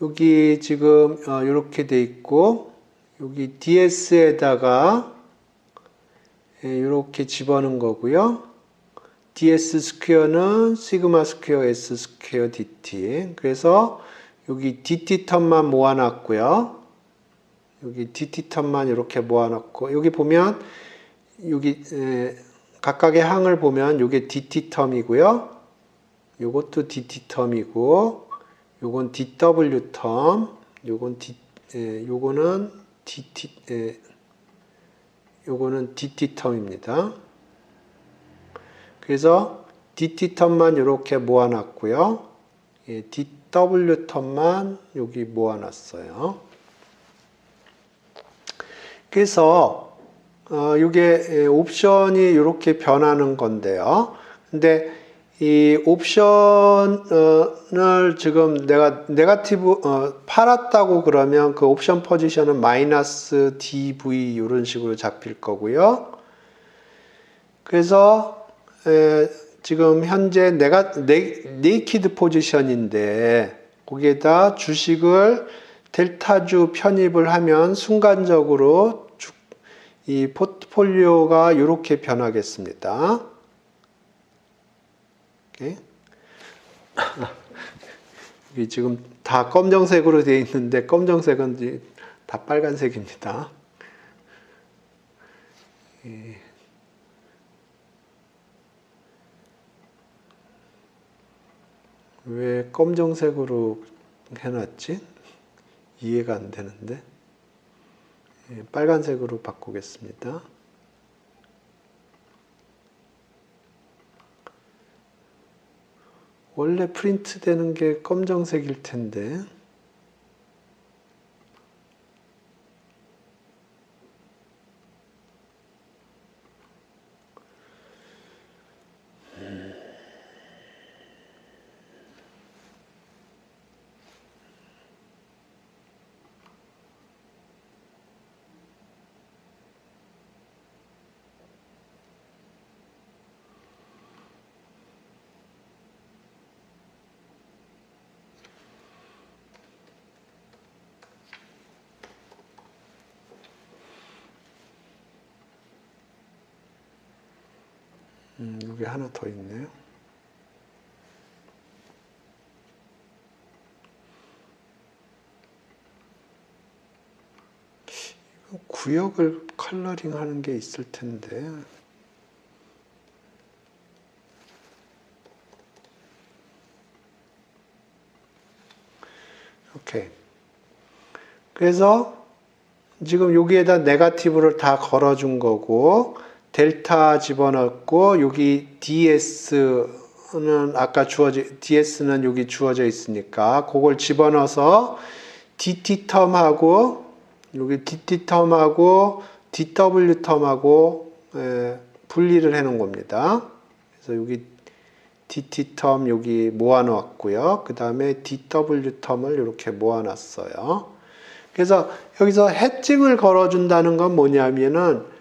여기 지금 이렇게 돼 있고 여기 DS에다가 이렇게 집어넣은 거고요. ds 스퀘어는 시그마 스퀘어 S 스퀘어 dt. 그래서 여기 dt 텀만 모아놨고요. 여기 dt 텀만 이렇게 모아놨고 여기 보면 여기 각각의 항을 보면 이게 dt 텀이고요. 요것도 dt 텀이고 요건 dw 텀, 요거는 dt 텀입니다. 그래서 dt 텀만 이렇게 모아놨고요. dw 텀만 여기 모아놨어요. 그래서 이게 옵션이 이렇게 변하는 건데요. 근데 이 옵션을 지금 내가 네거티브 팔았다고 그러면 그 옵션 포지션은 마이너스 dv 이런 식으로 잡힐 거고요. 그래서 지금 현재 네이키드 포지션인데 거기에다 주식을 델타주 편입을 하면 순간적으로 이 포트폴리오가 이렇게 변하겠습니다. 여기 지금 다 검정색으로 되어 있는데 검정색은 다 빨간색입니다. 왜 검정색으로 해놨지? 이해가 안 되는데. 빨간색으로 바꾸겠습니다. 원래 프린트 되는 게 검정색일 텐데. 여기 하나 더 있네요. 구역을 컬러링 하는 게 있을 텐데. 오케이. 그래서 지금 여기에다 네거티브를 다 걸어준 거고 델타 집어넣고 여기 DS는 DS는 여기 주어져 있으니까 그걸 집어넣어서 DT 텀하고 여기 DT 텀하고 DW 텀하고 분리를 해 놓은 겁니다. 그래서 여기 DT 텀 여기 모아놓았고요. 그 다음에 DW 텀을 이렇게 모아놨어요. 그래서 여기서 해칭을 걸어준다는 건 뭐냐면은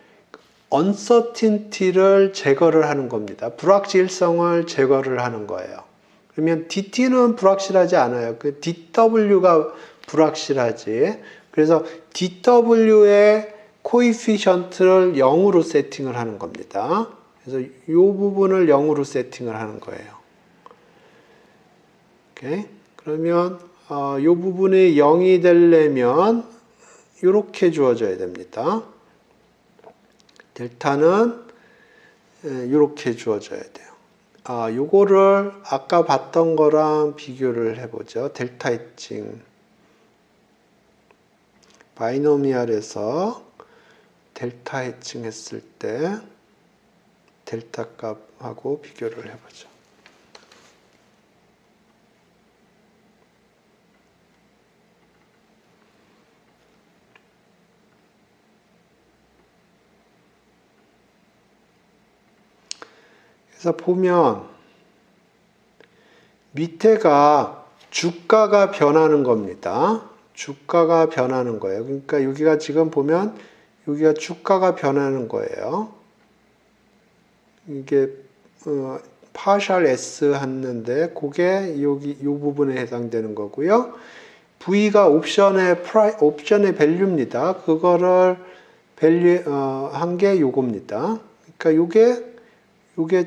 uncertainty를 제거를 하는 겁니다. 불확실성을 제거를 하는 거예요. 그러면 DT는 불확실하지 않아요. 그 DW가 불확실하지. 그래서 DW의 코이피션트를 0으로 세팅을 하는 겁니다. 그래서 이 부분을 0으로 세팅을 하는 거예요. 오케이? 그러면 이 부분이 0이 되려면 이렇게 주어져야 됩니다. 델타는 이렇게 주어져야 돼요. 요거를 아까 봤던 거랑 비교를 해보죠. 델타 해칭. 바이노미알에서 델타 해칭 했을 때 델타 값하고 비교를 해보죠. 그래서 보면 밑에가 주가가 변하는 겁니다. 주가가 변하는 거예요. 그러니까 여기가 지금 보면 여기가 주가가 변하는 거예요. 이게 partial S 했는데 그게 여기 이 부분에 해당되는 거고요. V가 옵션의 밸류입니다. 그거를 밸류 한 게 요겁니다. 그러니까 요게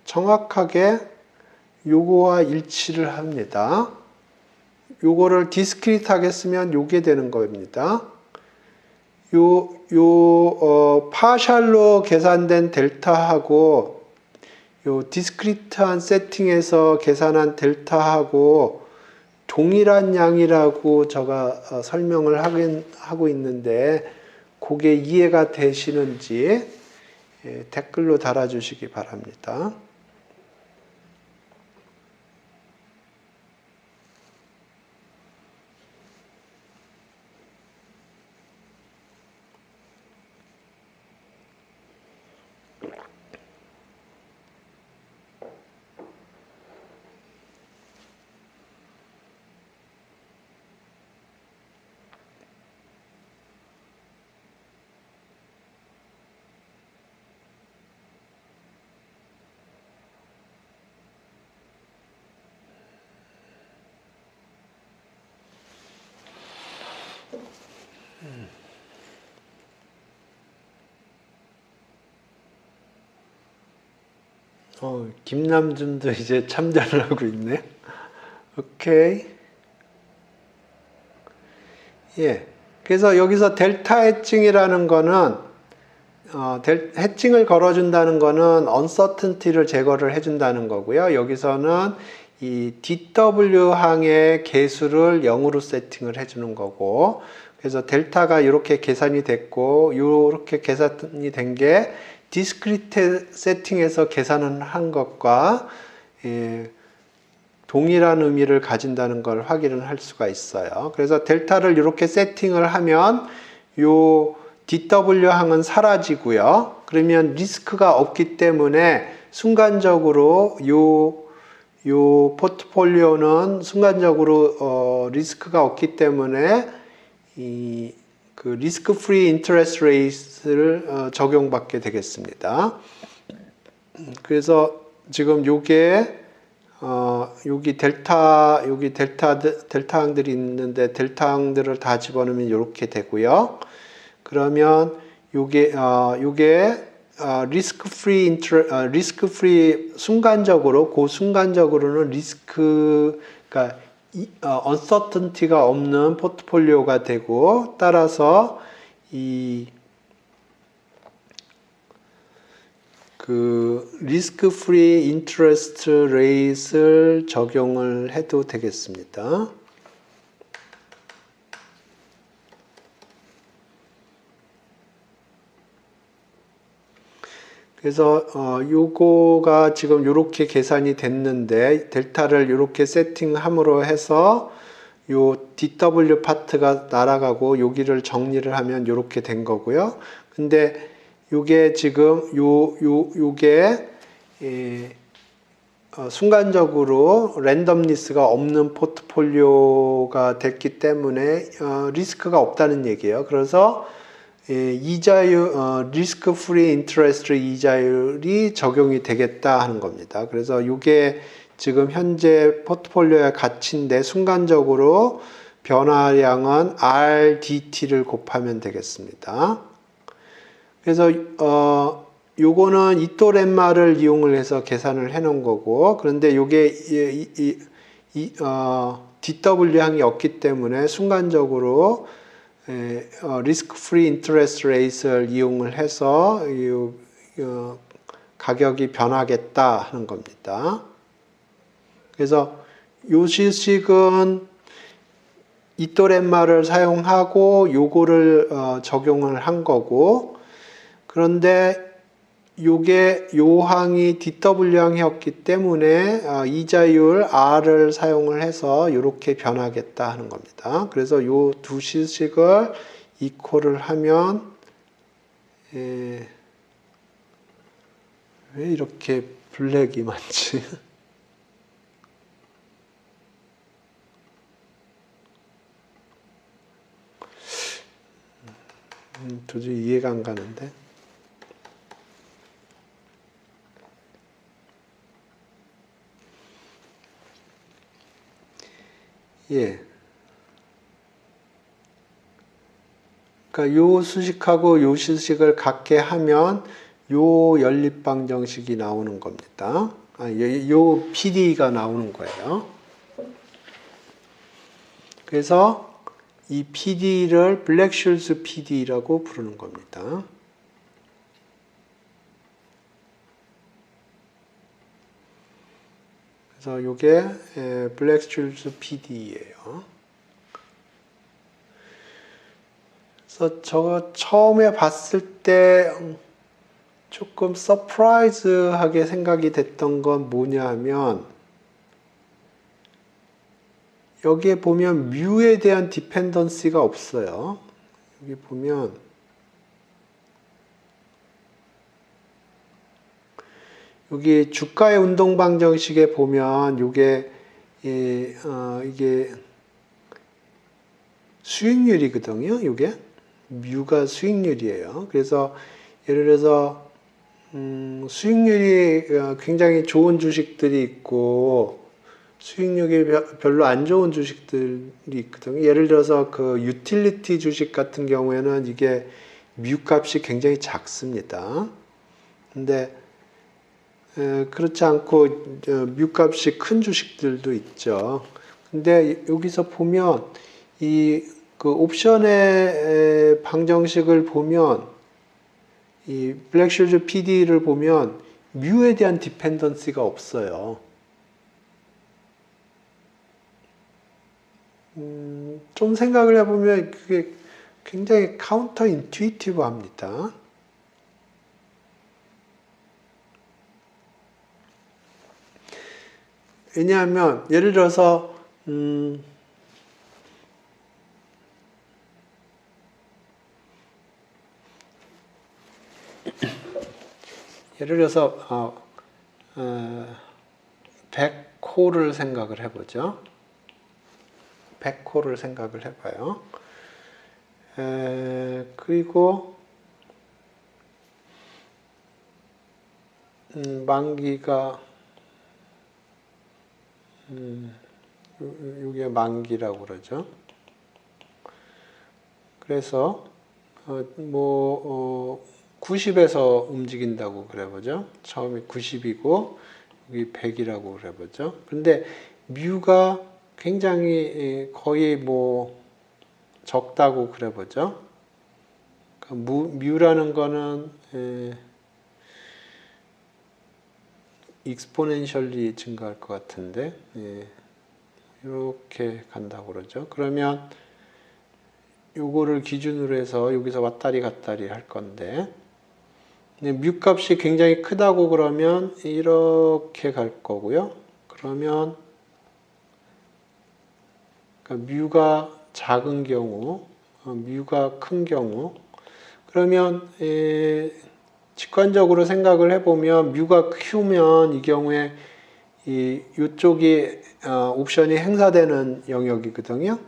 정확하게 요거와 일치를 합니다. 요거를 디스크리트하게 쓰면 요게 되는 겁니다. 파샬로 계산된 델타하고 요 디스크리트한 세팅에서 계산한 델타하고 동일한 양이라고 제가 설명을 하고 있는데 그게 이해가 되시는지 댓글로 달아주시기 바랍니다. 김남준도 이제 참전을 하고 있네. 오케이. 예. 그래서 여기서 델타 해칭이라는 거는, 해칭을 걸어준다는 거는 uncertainty를 제거를 해준다는 거고요. 여기서는 이 DW 항의 개수를 0으로 세팅을 해주는 거고, 그래서 델타가 이렇게 계산이 됐고, 이렇게 계산이 된 게 디스크리트 세팅에서 계산을 한 것과 동일한 의미를 가진다는 걸 확인을 할 수가 있어요. 그래서 델타를 이렇게 세팅을 하면 요 DW항은 사라지고요. 그러면 리스크가 없기 때문에 순간적으로 요 포트폴리오는 순간적으로 리스크가 없기 때문에 그 리스크 프리 인터레스트 레이트를 적용받게 되겠습니다. 그래서 지금 요게 여기 델타항들이 있는데 델타항들을 다 집어넣으면 이렇게 되고요. 그러면 요게 리스크 프리 순간적으로 순간적으로는 그러니까 uncertainty가 없는 포트폴리오가 되고, 따라서 리스크 프리 인터레스트 레이트를 적용을 해도 되겠습니다. 그래서 요거가 지금 요렇게 계산이 됐는데 델타를 요렇게 세팅함으로 해서 요 DW 파트가 날아가고 여기를 정리를 하면 요렇게 된 거고요. 근데 요게 지금 요게 순간적으로 랜덤리스가 없는 포트폴리오가 됐기 때문에 리스크가 없다는 얘기예요. 그래서 이자율, 리스크 프리 인터레스트 이자율이 적용이 되겠다 하는 겁니다. 그래서 이게 지금 현재 포트폴리오의 가치인데 순간적으로 변화량은 RDT를 곱하면 되겠습니다. 그래서 요거는 이토렘마를 이용을 해서 계산을 해 놓은 거고, 그런데 요게 DW항이 없기 때문에 순간적으로 리스크 프리 인터레스트 레이트를 이용을 해서 가격이 변하겠다 하는 겁니다. 그래서 요 시식은 이토렘마를 사용하고 요거를 적용을 한 거고, 그런데 요 항이 DW항이었기 때문에 이자율 R을 사용을 해서 이렇게 변하겠다 하는 겁니다. 그래서 요 두 시식을 이퀄을 하면 왜 이렇게 블랙이 많지? 도저히 이해가 안 가는데. 예. 그러니까 요 수식하고 요 수식을 같게 하면 요 연립방정식이 나오는 겁니다. 요 PD가 나오는 거예요. 그래서 이 PD를 블랙슐스 PD라고 부르는 겁니다. 그래서 요게 블랙슐스 PD예요. 그래서 저 처음에 봤을 때 조금 서프라이즈하게 생각이 됐던 건 뭐냐 하면 여기에 보면 뮤에 대한 디펜던시가 없어요. 여기 보면 여기 주가의 운동 방정식에 보면 이게 수익률이거든요. 이게 뮤가 수익률이에요. 그래서 예를 들어서 수익률이 굉장히 좋은 주식들이 있고 수익률이 별로 안 좋은 주식들이 있거든요. 예를 들어서 그 유틸리티 주식 같은 경우에는 이게 뮤 값이 굉장히 작습니다. 근데 그렇지 않고 뮤 값이 큰 주식들도 있죠. 근데 여기서 보면 이 그 옵션의 방정식을 보면 이 블랙슐즈 PD를 보면 뮤에 대한 디펜던시가 없어요. 좀 생각을 해보면 그게 굉장히 카운터 인투이티브 합니다. 왜냐하면 예를 들어서 예를 들어서 100호를 생각을 해보죠. 100호를 생각을 해봐요. 그리고 만기가 이게 만기라고 그러죠. 그래서 90에서 움직인다고 그래보죠. 처음에 90이고 여기 100이라고 그래보죠. 근데 뮤가 굉장히 거의 적다고 그래보죠. 그러니까 뮤라는 거는 익스포넨셜리 증가할 것 같은데 이렇게 간다고 그러죠. 그러면 요거를 기준으로 해서 여기서 왔다리 갔다리 할 건데 뮤 값이 굉장히 크다고 그러면 이렇게 갈 거고요. 그러면 그러니까 뮤가 작은 경우, 뮤가 큰 경우 그러면 직관적으로 생각을 해보면 뮤가 크면 이 경우에 이쪽이 옵션이 행사되는 영역이거든요.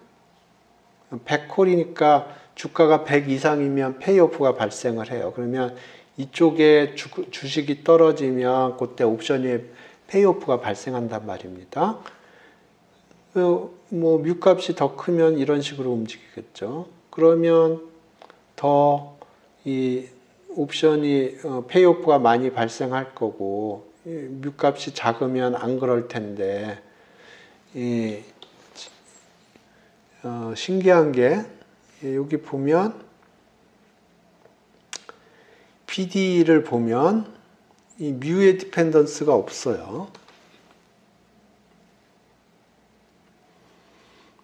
100콜이니까 주가가 100 이상이면 페이오프가 발생을 해요. 그러면 이쪽에 주식이 떨어지면 그때 옵션이 페이오프가 발생한단 말입니다. 뮤 값이 더 크면 이런 식으로 움직이겠죠. 그러면 더 이 옵션이 페이오프가 많이 발생할 거고 뮤 값이 작으면 안 그럴 텐데 신기한 게 여기 보면 PD를 보면 이 뮤의 디펜던스가 없어요.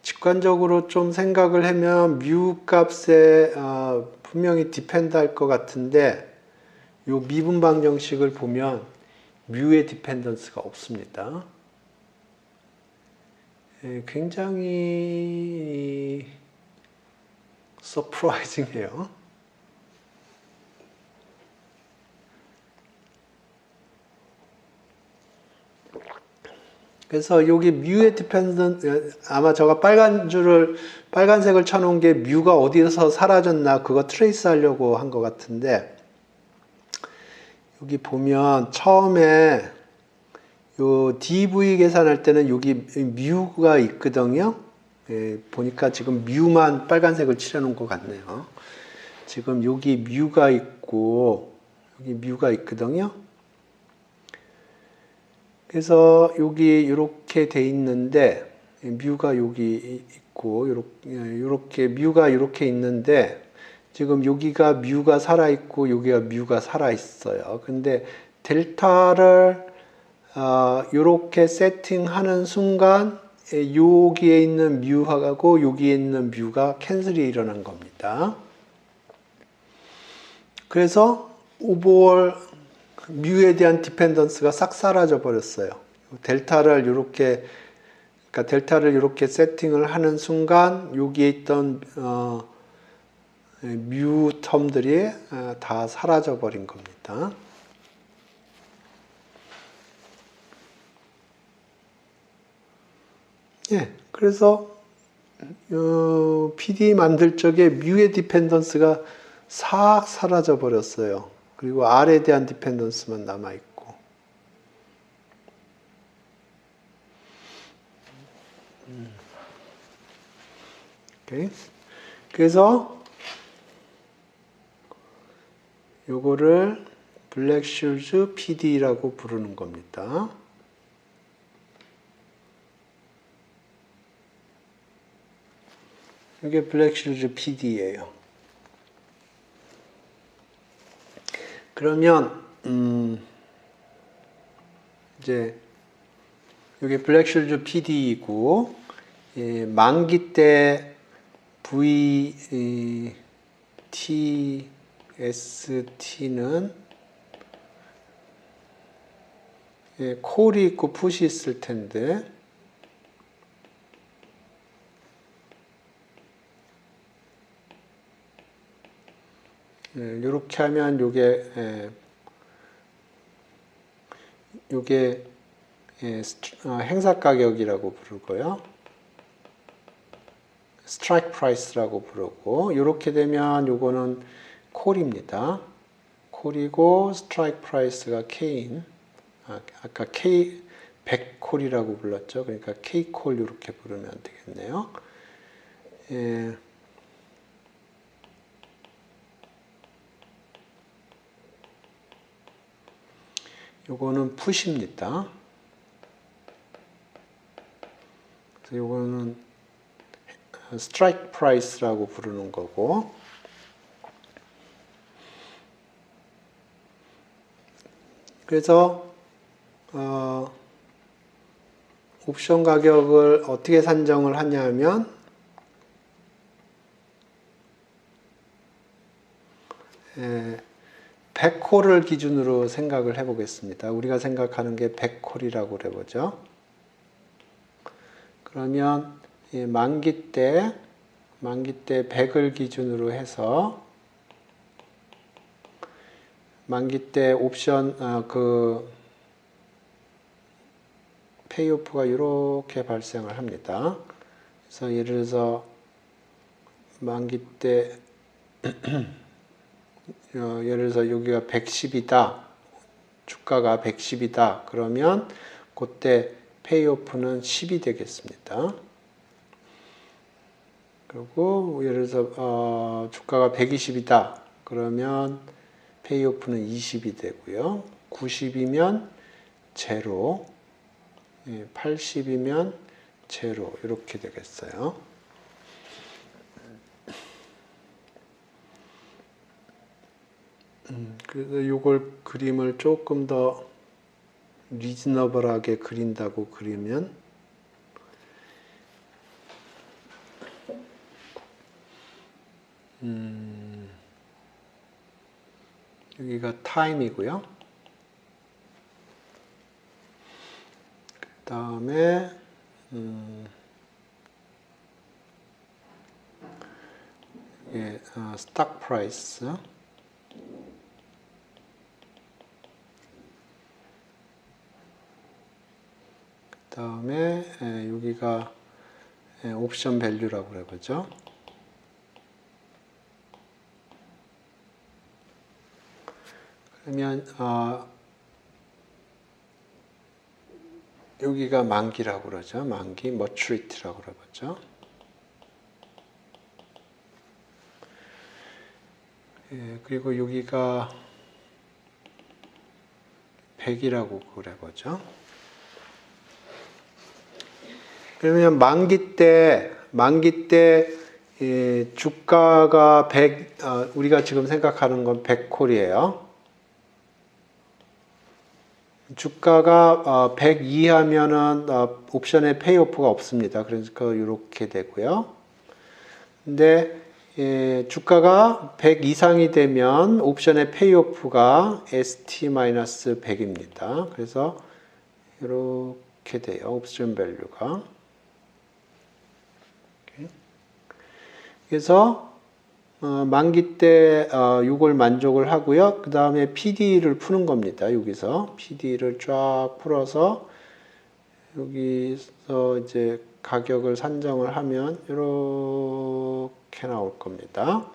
직관적으로 좀 생각을 하면 뮤 값에 분명히 디펜드 할 것 같은데 이 미분 방정식을 보면 뮤의 디펜던스가 없습니다. 굉장히 서프라이징해요. 그래서 여기 뮤의 디펜던트, 아마 제가 빨간색을 쳐놓은 게 뮤가 어디서 사라졌나 그거 트레이스 하려고 한 것 같은데, 여기 보면 처음에 요 DV 계산할 때는 여기 뮤가 있거든요. 예, 보니까 지금 뮤만 빨간색을 칠해놓은 것 같네요. 지금 여기 뮤가 있고 여기 뮤가 있거든요. 그래서 여기 이렇게 돼 있는데 뮤가 여기 있고 이렇게 뮤가 이렇게 있는데 지금 여기가 뮤가 살아 있고 여기가 뮤가 살아 있어요. 근데 델타를 이렇게 세팅하는 순간 여기에 있는 뮤하고 여기에 있는 뮤가 캔슬이 일어난 겁니다. 그래서 오버올 뮤에 대한 디펜던스가 싹 사라져 버렸어요. 델타를 이렇게 세팅을 하는 순간 여기에 있던 뮤 텀들이 다 사라져 버린 겁니다. 예, 그래서 PD 만들 적에 뮤의 디펜던스가 싹 사라져 버렸어요. 그리고 R에 대한 디펜던스만 남아 있고. 오케이. 그래서 요거를 블랙슈즈 PD라고 부르는 겁니다. 이게 블랙슈즈 PD예요. 그러면 이제 이게 블랙슈즈 PD이고 만기 때 VTST는 콜이 있고 풋이 있을 텐데 이렇게 하면 요게 행사 가격이라고 부르고요. 스트라이크 프라이스라고 부르고, 이렇게 되면 요거는 콜입니다. 콜이고 스트라이크 프라이스가 K인. 아까 K 100콜이라고 불렀죠. 그러니까 K콜 이렇게 부르면 되겠네요. 요거는 풋입니다. 그래서 요거는 스트라이크 프라이스라고 부르는 거고, 그래서 옵션 가격을 어떻게 산정을 하냐면 예, 100콜을 기준으로 생각을 해보겠습니다. 우리가 생각하는 게 100콜이라고 그래보죠. 그러면 만기 때 100을 기준으로 해서 만기 때 옵션 페이오프가 이렇게 발생을 합니다. 그래서 예를 들어서 만기 때 예를 들어서 여기가 110이다. 주가가 110이다. 그러면 그때 페이오프는 10이 되겠습니다. 그리고 예를 들어서 주가가 120이다. 그러면 페이오프는 20이 되고요. 90이면 제로, 80이면 제로 이렇게 되겠어요. 그래서 이걸 그림을 조금 더 리즈너블하게 그린다고 그리면 여기가 타임이고요. 그 다음에 스탁 프라이스, 그 다음에 여기가 옵션 밸류라고 그래 보죠. 그러면 여기가 만기라고 그러죠. 만기, maturity라고 그래 보죠. 그리고 여기가 100이라고 그래 보죠. 그러면 만기 때 주가가 100, 우리가 지금 생각하는 건 100콜이에요. 주가가 100 이하면은 옵션에 페이오프가 없습니다. 그러니까 이렇게 되고요. 근데 주가가 100 이상이 되면 옵션의 페이오프가 ST-100입니다. 그래서 이렇게 돼요. 옵션 밸류가. 그래서 만기 때 이걸 만족을 하고요. 그 다음에 PD를 푸는 겁니다. 여기서 PD를 쫙 풀어서 여기서 이제 가격을 산정을 하면 이렇게 나올 겁니다.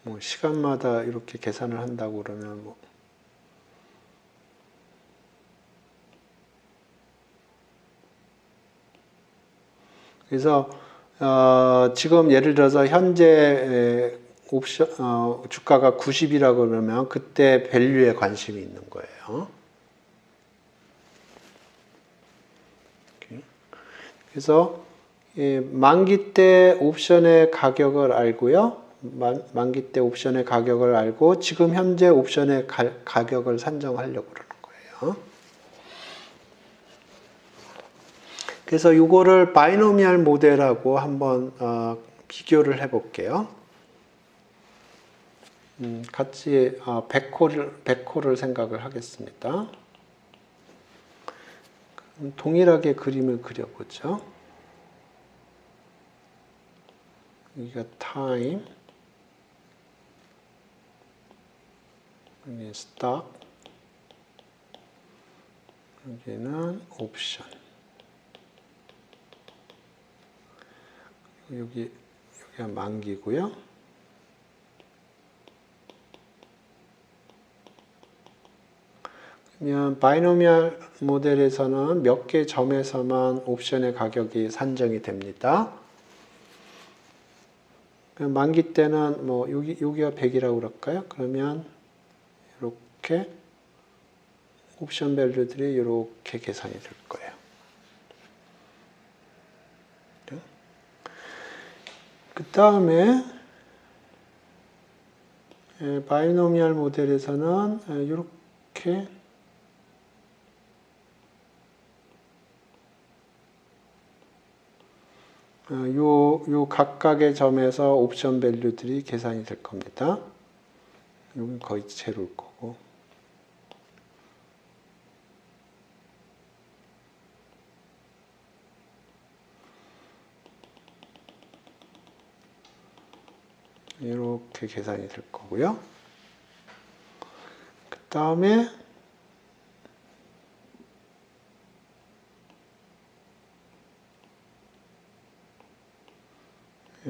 뭐 시간마다 이렇게 계산을 한다고 그러면 뭐 그래서 지금 예를 들어서 현재 옵션 주가가 90이라고 그러면 그때 밸류에 관심이 있는 거예요. 그래서 만기 때 옵션의 가격을 알고요. 만기 때 옵션의 가격을 알고 지금 현재 옵션의 가격을 산정하려고 그러는 거예요. 그래서 이거를 바이노미얼 모델하고 한번 비교를 해볼게요. 같이 100호를 생각을 하겠습니다. 동일하게 그림을 그려보죠. 여기가 time, 여기 stock, 여기는 option. 여기가 만기고요. 그러면 바이노미얼 모델에서는 몇 개 점에서만 옵션의 가격이 산정이 됩니다. 만기 때는 뭐 여기가 100이라고 그럴까요? 그러면 이렇게 옵션 밸류들이 이렇게 계산이 될 거예요. 그 다음에 바이노미얼 모델에서는 이렇게 요 각각의 점에서 옵션 밸류들이 계산이 될 겁니다. 여기 거의 제로일 거고. 이렇게 계산이 될 거고요. 그 다음에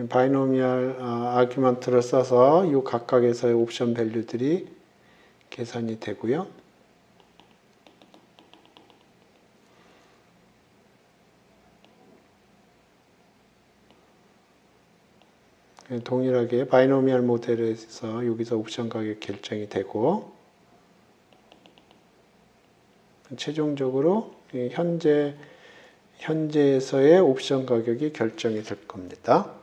바이노미얼 아규먼트를 써서 이 각각에서의 옵션 밸류들이 계산이 되고요. 동일하게 바이노미얼 모델에서 여기서 옵션 가격 결정이 되고 최종적으로 현재에서의 옵션 가격이 결정이 될 겁니다.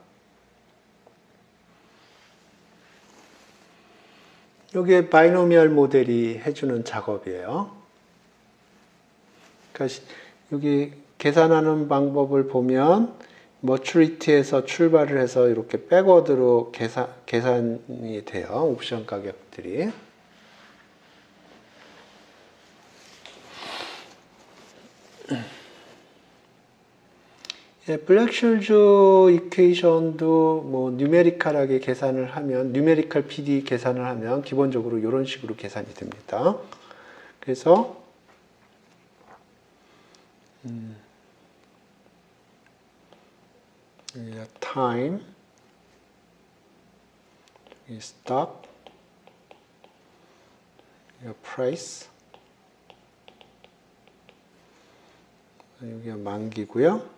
이게 바이노미얼 모델이 해주는 작업이에요. 그러니까 여기 계산하는 방법을 보면 maturity에서 출발을 해서 이렇게 백워드로 계산이 돼요. 옵션 가격들이. 예, 블랙슐즈 이퀘이션도 뭐 뉴메리컬하게 계산을 하면, 뉴메리컬 PD 계산을 하면 기본적으로 이런 식으로 계산이 됩니다. 그래서 time stop price, 여기가 만기고요.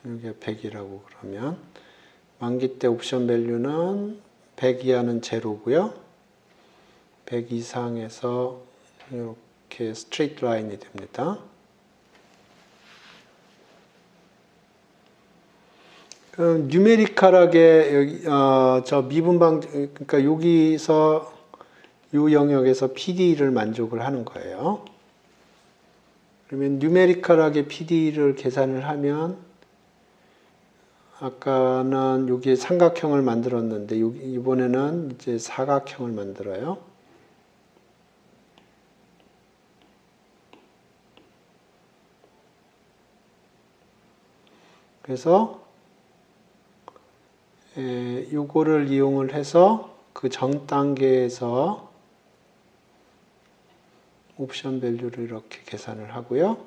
여기가 100이라고 그러면 만기 때 옵션 밸류는 100 이하는 제로고요. 100 이상에서 이렇게 스트레이트 라인이 됩니다. 뉴메리컬하게 여기 저 미분방, 그러니까 여기서 이 영역에서 PD를 만족을 하는 거예요. 그러면 뉴메리컬하게 PD를 계산을 하면 아까는 여기 삼각형을 만들었는데 이번에는 이제 사각형을 만들어요. 그래서 요거를 이용을 해서 그 전 단계에서 옵션 밸류를 이렇게 계산을 하고요.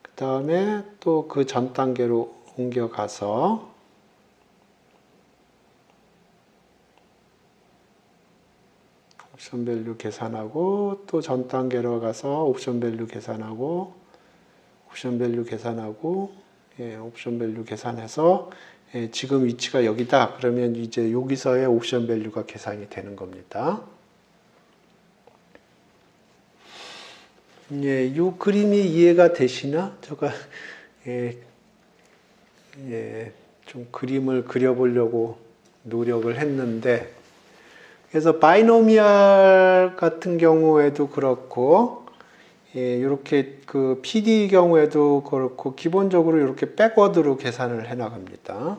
그 다음에 또 그 전 단계로 옮겨가서 옵션 밸류 계산하고, 또 전 단계로 가서 옵션 밸류 계산하고, 옵션 밸류 계산하고, 옵션 밸류 계산해서 지금 위치가 여기다. 그러면 이제 여기서의 옵션 밸류가 계산이 되는 겁니다. 이 그림이 이해가 되시나? 제가 좀 그림을 그려보려고 노력을 했는데, 그래서 바이노미얼 같은 경우에도 그렇고, 이렇게 그 PD 경우에도 그렇고, 기본적으로 이렇게 백워드로 계산을 해 나갑니다.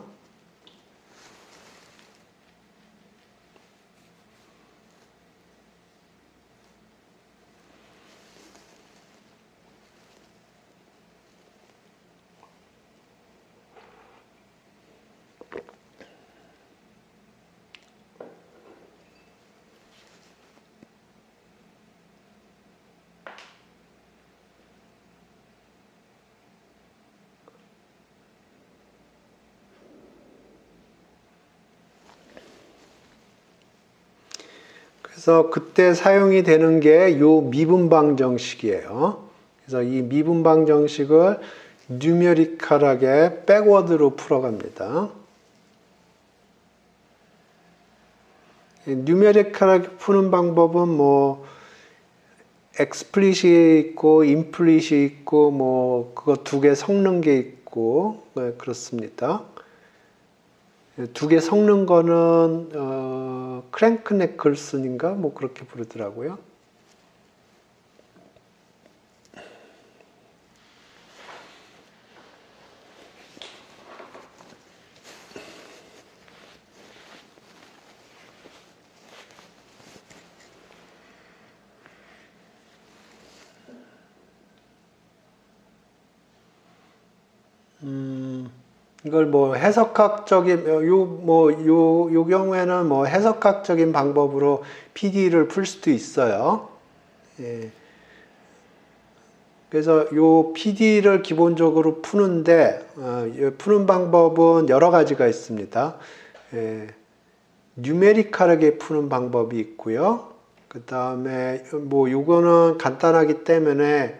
그래서 그때 사용이 되는 게 요 미분방 정식이에요. 그래서 이 미분방 정식을 뉴메리컬하게 백워드로 풀어갑니다. 뉴메리컬하게 푸는 방법은 뭐 explicit이 있고 implicit이 있고 뭐 그거 두 개 섞는 게 있고 그렇습니다. 두 개 섞는 거는 크랭크 네클슨인가 뭐 그렇게 부르더라고요. 이걸 뭐 해석학적인 요 경우에는 뭐 해석학적인 방법으로 PD를 풀 수도 있어요. 예. 그래서 요 PD를 기본적으로 푸는데 푸는 방법은 여러 가지가 있습니다. 뉴메리컬하게 푸는 방법이 있고요. 그 다음에 뭐 요거는 간단하기 때문에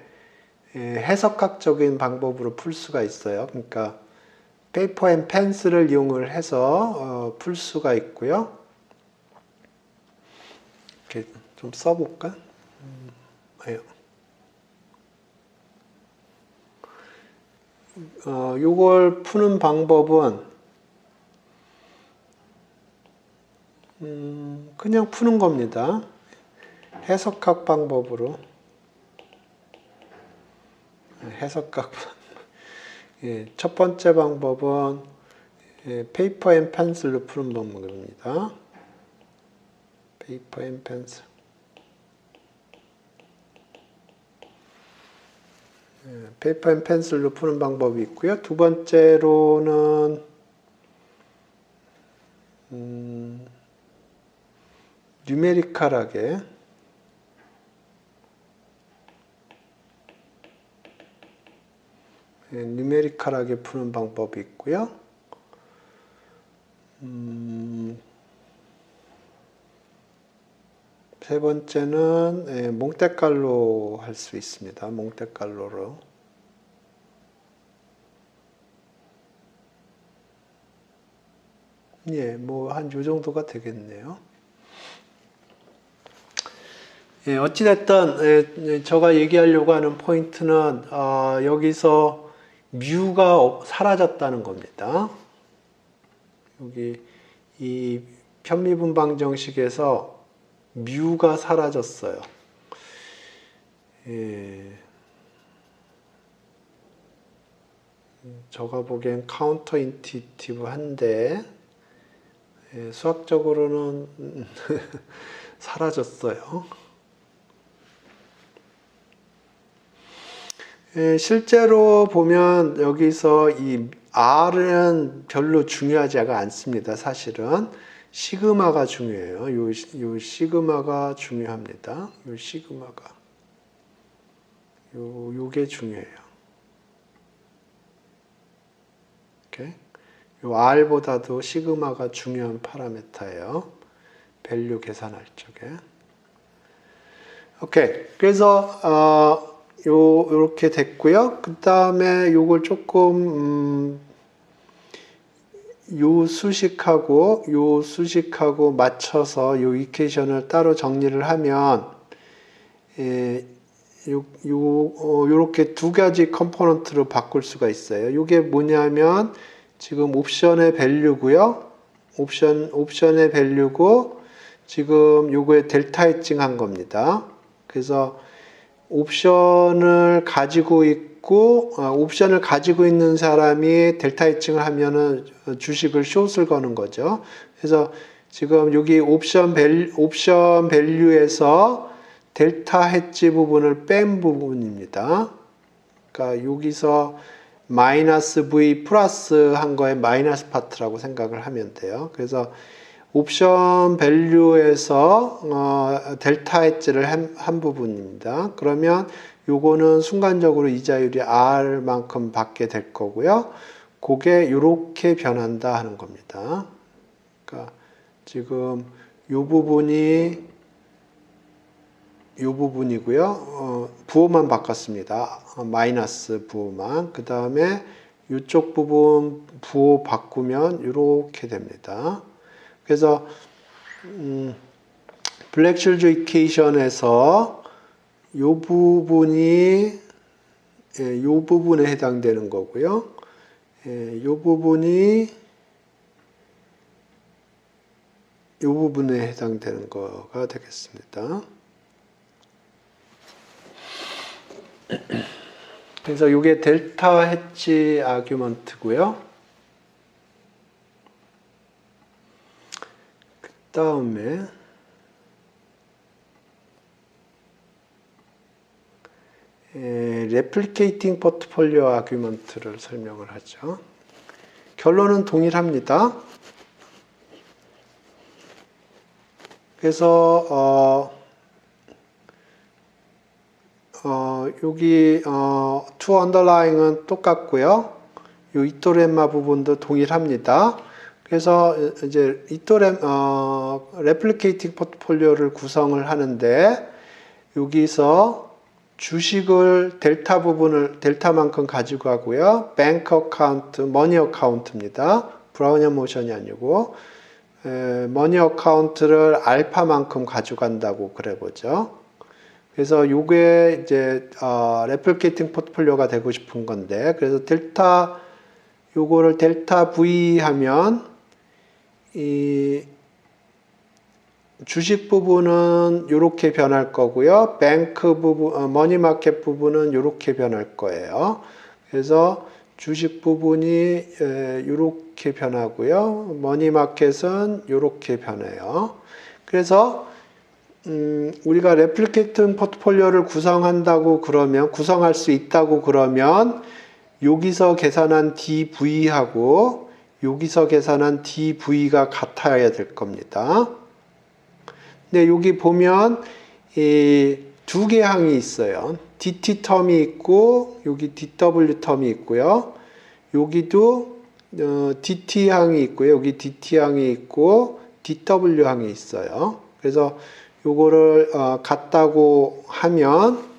해석학적인 방법으로 풀 수가 있어요. 그러니까 페이퍼 앤 펜슬을 이용을 해서 풀 수가 있고요. 이렇게 좀 써볼까? 요걸 푸는 방법은 그냥 푸는 겁니다. 해석학 방법으로. 해석학 첫 번째 방법은 페이퍼 앤 펜슬로 푸는 방법입니다. 페이퍼 앤 펜슬. 페이퍼 앤 펜슬로 푸는 방법이 있고요. 두 번째로는 뉴메리컬하게 푸는 방법이 있고요. 세 번째는 몽테칼로 할 수 있습니다. 몽테칼로로. 예, 뭐 한 요 정도가 되겠네요. 예, 어찌됐든 제가 얘기하려고 하는 포인트는 여기서 뮤가 사라졌다는 겁니다. 여기 이 편미분방 정식에서 뮤가 사라졌어요. 예, 제가 보기엔 카운터 인투이티브한데 수학적으로는 사라졌어요. 실제로 보면 여기서 이 R은 별로 중요하지가 않습니다. 사실은 시그마가 중요해요. 요 시그마가 중요합니다. 요 시그마가 요게 중요해요. 오케이? 요 R보다도 시그마가 중요한 파라미터예요. 밸류 계산할 적에. 오케이. 그래서 요렇게 됐고요. 그 다음에 요걸 조금 요 수식하고 맞춰서 요 이퀘이션을 따로 정리를 하면 요렇게 두 가지 컴포넌트로 바꿀 수가 있어요. 요게 뭐냐면 지금 옵션의 밸류고요. 옵션의 밸류고 지금 요거에 델타 해칭한 겁니다. 그래서 옵션을 가지고 있는 사람이 델타 해칭을 하면은 주식을 숏을 거는 거죠. 그래서 지금 여기 옵션 밸류에서 델타 해치 부분을 뺀 부분입니다. 그러니까 여기서 마이너스 V 플러스 한 거에 마이너스 파트라고 생각을 하면 돼요. 그래서 옵션 밸류에서 델타 해지를 한 부분입니다. 그러면 요거는 순간적으로 이자율이 R만큼 받게 될 거고요. 그게 이렇게 변한다 하는 겁니다. 그러니까 지금 요 부분이고요. 부호만 바꿨습니다. 마이너스 부호만. 그 다음에 이쪽 부분 부호 바꾸면 이렇게 됩니다. 그래서 블랙슐즈 이퀘이션에서 요 부분이 요 부분에 해당되는 거고요. 요 부분이 요 부분에 해당되는 거가 되겠습니다. 그래서 이게 델타 해치 아규먼트고요. 그 다음에 레플리케이팅 포트폴리오 아규먼트를 설명을 하죠. 결론은 동일합니다. 그래서 여기 to underlying은 똑같고요. 이 이토렘마 부분도 동일합니다. 그래서 이제 레플리케이팅 포트폴리오를 구성을 하는데 여기서 주식을 델타만큼 가지고 가고요. 뱅크 어카운트, 머니 어카운트입니다. 브라우니안 모션이 아니고 머니 어카운트를 알파만큼 가져간다고 그래 보죠. 그래서 요게 이제 레플리케이팅 포트폴리오가 되고 싶은 건데, 그래서 요거를 델타 V 하면 이 주식 부분은 이렇게 변할 거고요. 뱅크 부분, 머니마켓 부분은 이렇게 변할 거예요. 그래서 주식 부분이 이렇게 변하고요. 머니마켓은 이렇게 변해요. 그래서 우리가 레플리케이팅 포트폴리오를 구성할 수 있다고 그러면 여기서 계산한 DV하고 여기서 계산한 DV가 같아야 될 겁니다. 근데 여기 보면 두 개 항이 있어요. DT 텀이 있고 여기 DW 텀이 있고요. 여기도 DT 항이 있고요. 여기 DT 항이 있고 DW 항이 있어요. 그래서 요거를 같다고 하면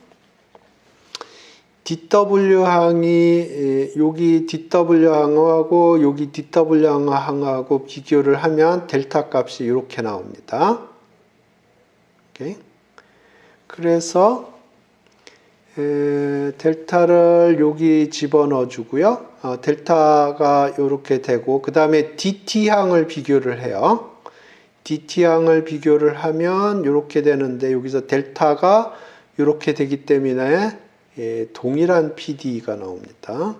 DW 항이 여기 DW 항하고 여기 DW 항하고 비교를 하면 델타 값이 이렇게 나옵니다. 오케이. 그래서 델타를 여기 집어넣어 주고요. 델타가 이렇게 되고 그 다음에 DT항을 비교를 해요. DT항을 비교를 하면 이렇게 되는데 여기서 델타가 이렇게 되기 때문에 동일한 PD가 나옵니다.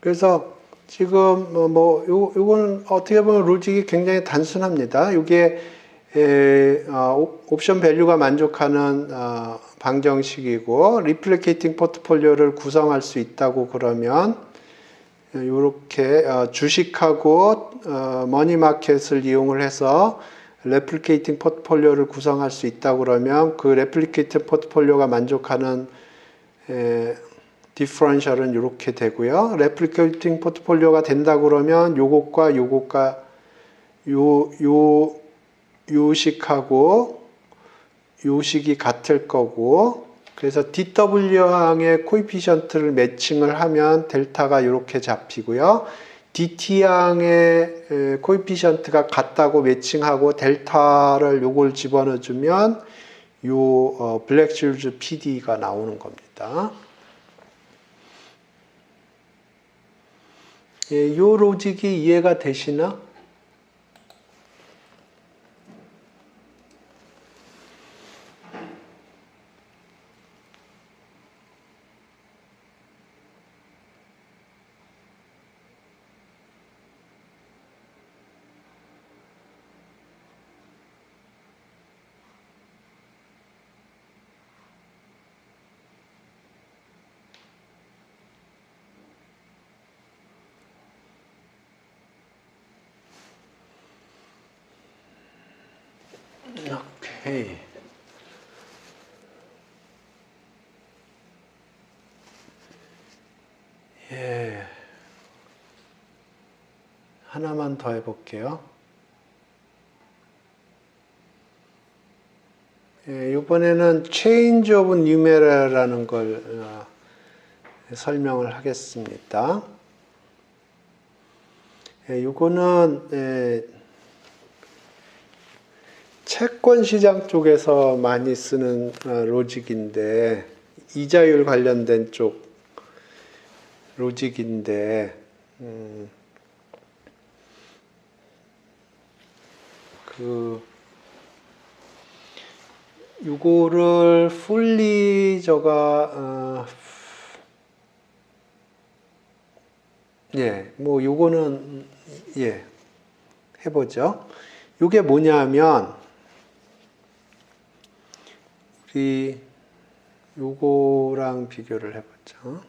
그래서 지금 요거는 어떻게 보면 로직이 굉장히 단순합니다. 이게 옵션 밸류가 만족하는 방정식이고 리플리케이팅 포트폴리오를 구성할 수 있다고 그러면 이렇게 주식하고 머니마켓을 이용을 해서 레플리케이팅 포트폴리오를 구성할 수 있다고 그러면 그 레플리케이팅 포트폴리오가 만족하는 디퍼런셜은 이렇게 되고요. 레플리케이팅 포트폴리오가 된다 그러면 요것과 요것과 요식하고 요식이 같을 거고 그래서 DW항의 코에피션트를 매칭을 하면 델타가 이렇게 잡히고요. DT항의 코에피션트가 같다고 매칭하고 델타를 요걸 집어넣어 주면 요 블랙실즈 PD가 나오는 겁니다. 요 로직이 이해가 되시나? 오케이. 예. 하나만 더 해볼게요. 예, 이번에는 change of numeral라는 걸 설명을 하겠습니다. 예, 이거는 채권 시장 쪽에서 많이 쓰는 로직인데 이자율 관련된 쪽 로직인데 요거를 fully 요거는 해보죠. 요게 뭐냐면 우리 요거랑 비교를 해보죠.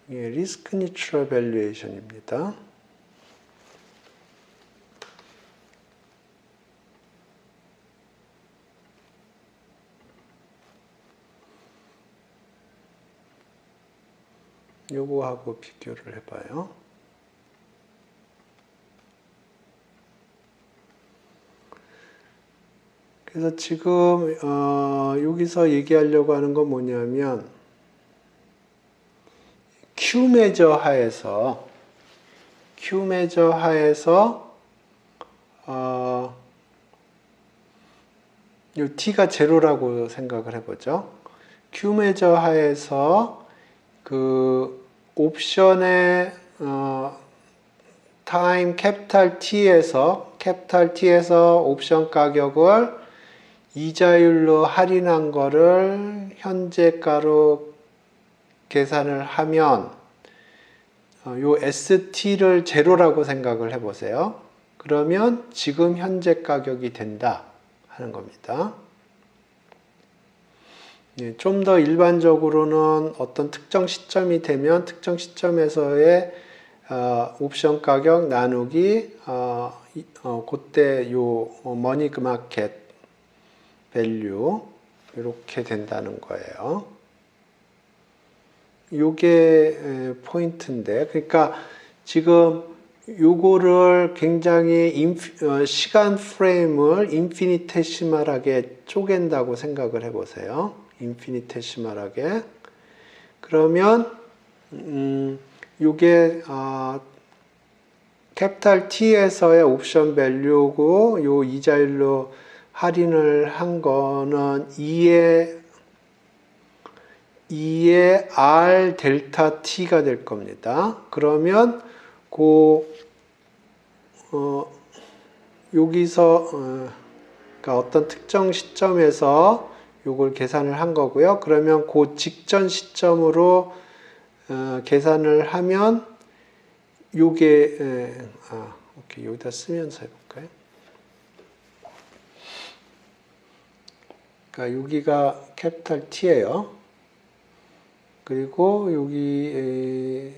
리스크 뉴트럴 밸류에이션입니다. 요거하고 비교를 해봐요. 그래서 지금 여기서 얘기하려고 하는 건 뭐냐면 Q 매저 하에서 이 t가 제로라고 생각을 해보죠. Q 매저 하에서 그 옵션의 타임 캐피탈 T에서 옵션 가격을 이자율로 할인한 거를 현재가로 계산을 하면 요 ST를 제로라고 생각을 해보세요. 그러면 지금 현재 가격이 된다 하는 겁니다. 좀 더 일반적으로는 어떤 특정 시점이 되면 특정 시점에서의 옵션 가격 나누기 그때 요 머니 마켓 밸류 이렇게 된다는 거예요. 요게 포인트인데, 그러니까 지금 요거를 굉장히 시간 프레임을 인피니테시멀하게 쪼갠다고 생각을 해보세요. 인피니테시멀하게. 그러면 요게 캐피탈 T에서의 옵션 밸류고 요 이자율로 할인을 한 거는 2의 R 델타 T가 될 겁니다. 그러면 여기서 그러니까 어떤 특정 시점에서 요걸 계산을 한 거고요. 그러면 그 직전 시점으로 계산을 하면 요게 오케이, 여기다 쓰면서 해볼까요? 그러니까 여기가 캐피탈 T예요. 그리고 여기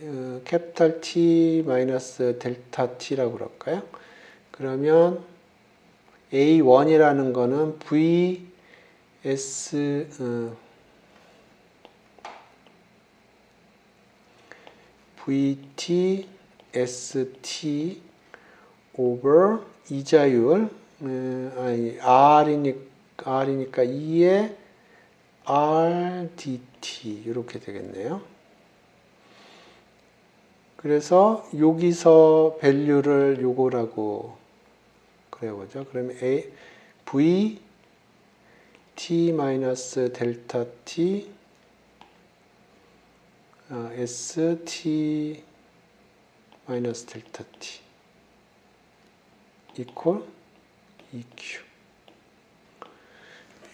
캐피탈 T 마이너스 델타 T라고 그럴까요? 그러면 A1이라는 거는 VT ST over 이자율 R이니까 2의 RDT 이렇게 되겠네요. 그래서 여기서 밸류를 요거라고 그려보죠. 그러면 V T 마이너스 델타 T ST 마이너스 델타 T 이퀄 EQ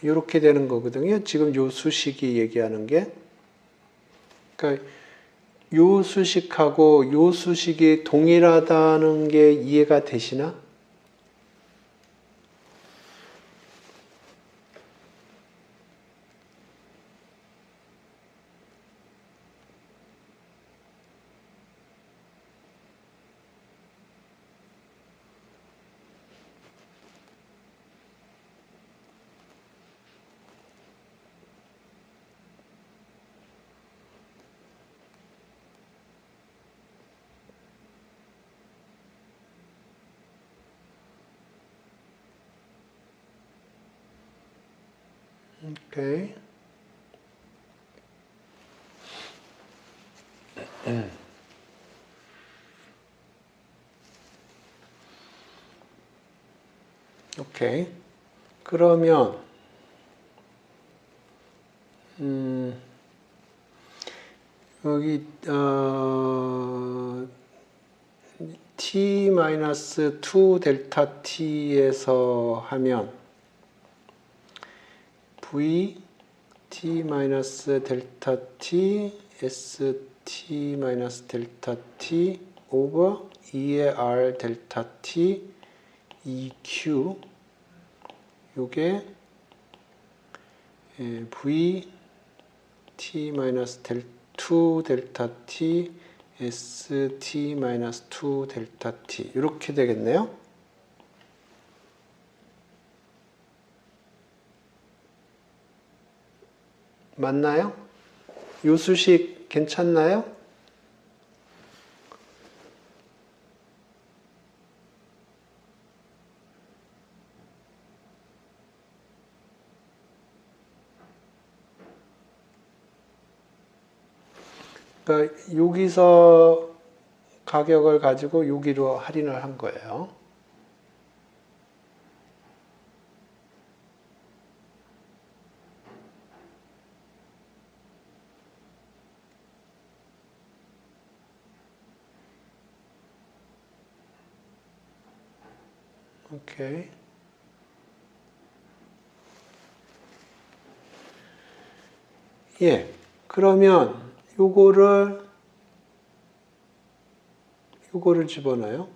이렇게 되는 거거든요. 지금 요 수식이 얘기하는 게. 그러니까 요 수식하고 요 수식이 동일하다는 게 이해가 되시나? 오케이. 오케이. 그러면 여기 T-2 델타 T에서 하면 V T- 델타 T ST 델타 T over 2의 R 델타 T EQ 요게 V T-2 델타 T ST-2 델타 T 이렇게 되겠네요. 맞나요? 요 수식 괜찮나요? 그러니까 여기서 가격을 가지고 여기로 할인을 한 거예요. 오케이. 예. 그러면 요거를 집어넣어요.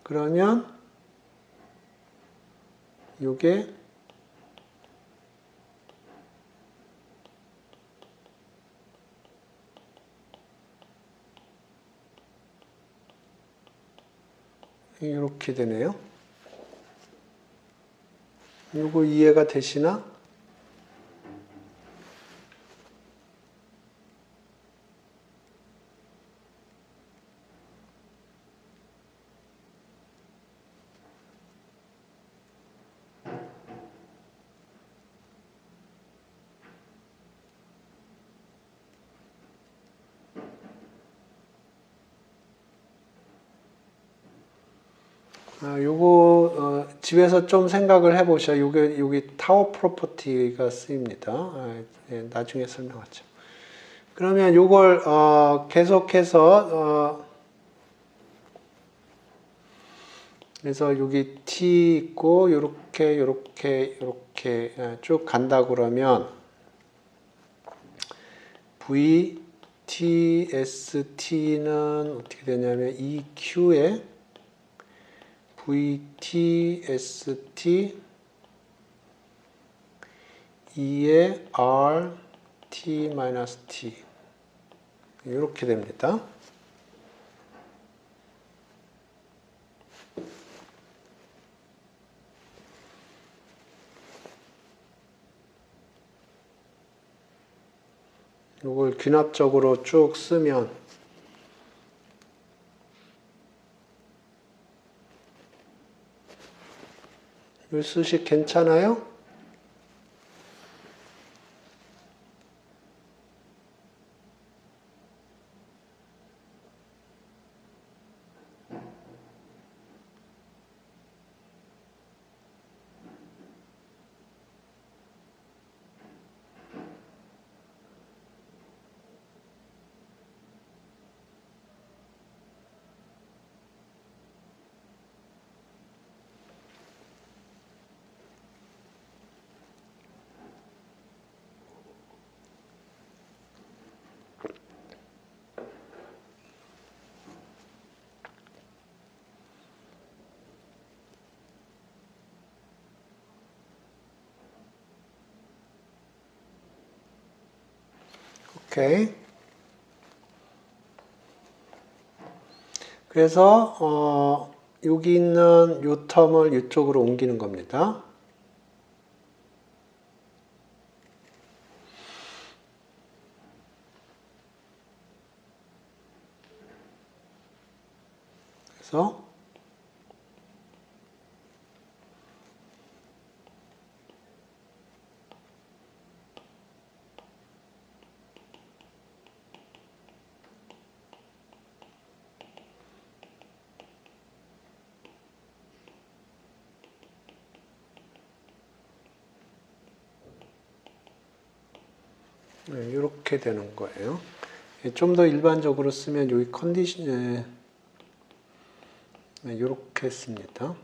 그러면 요게 이렇게 되네요. 요거 이해가 되시나? 요거 집에서 좀 생각을 해보셔. 여기 타워 프로퍼티가 쓰입니다. 예, 나중에 설명하죠. 그러면 요걸 계속해서 그래서 여기 t 있고 요렇게 쭉 간다 그러면 v t s t는 어떻게 되냐면 EQ에 VTST 2의 RT-T 이렇게 됩니다. 이걸 귀납적으로 쭉 쓰면 율수식 괜찮아요? 오케이. 그래서 여기 있는 요 텀을 이쪽으로 옮기는 겁니다. 그래서 이렇게 되는 거예요. 좀 더 일반적으로 쓰면 여기 컨디션 이렇게 씁니다.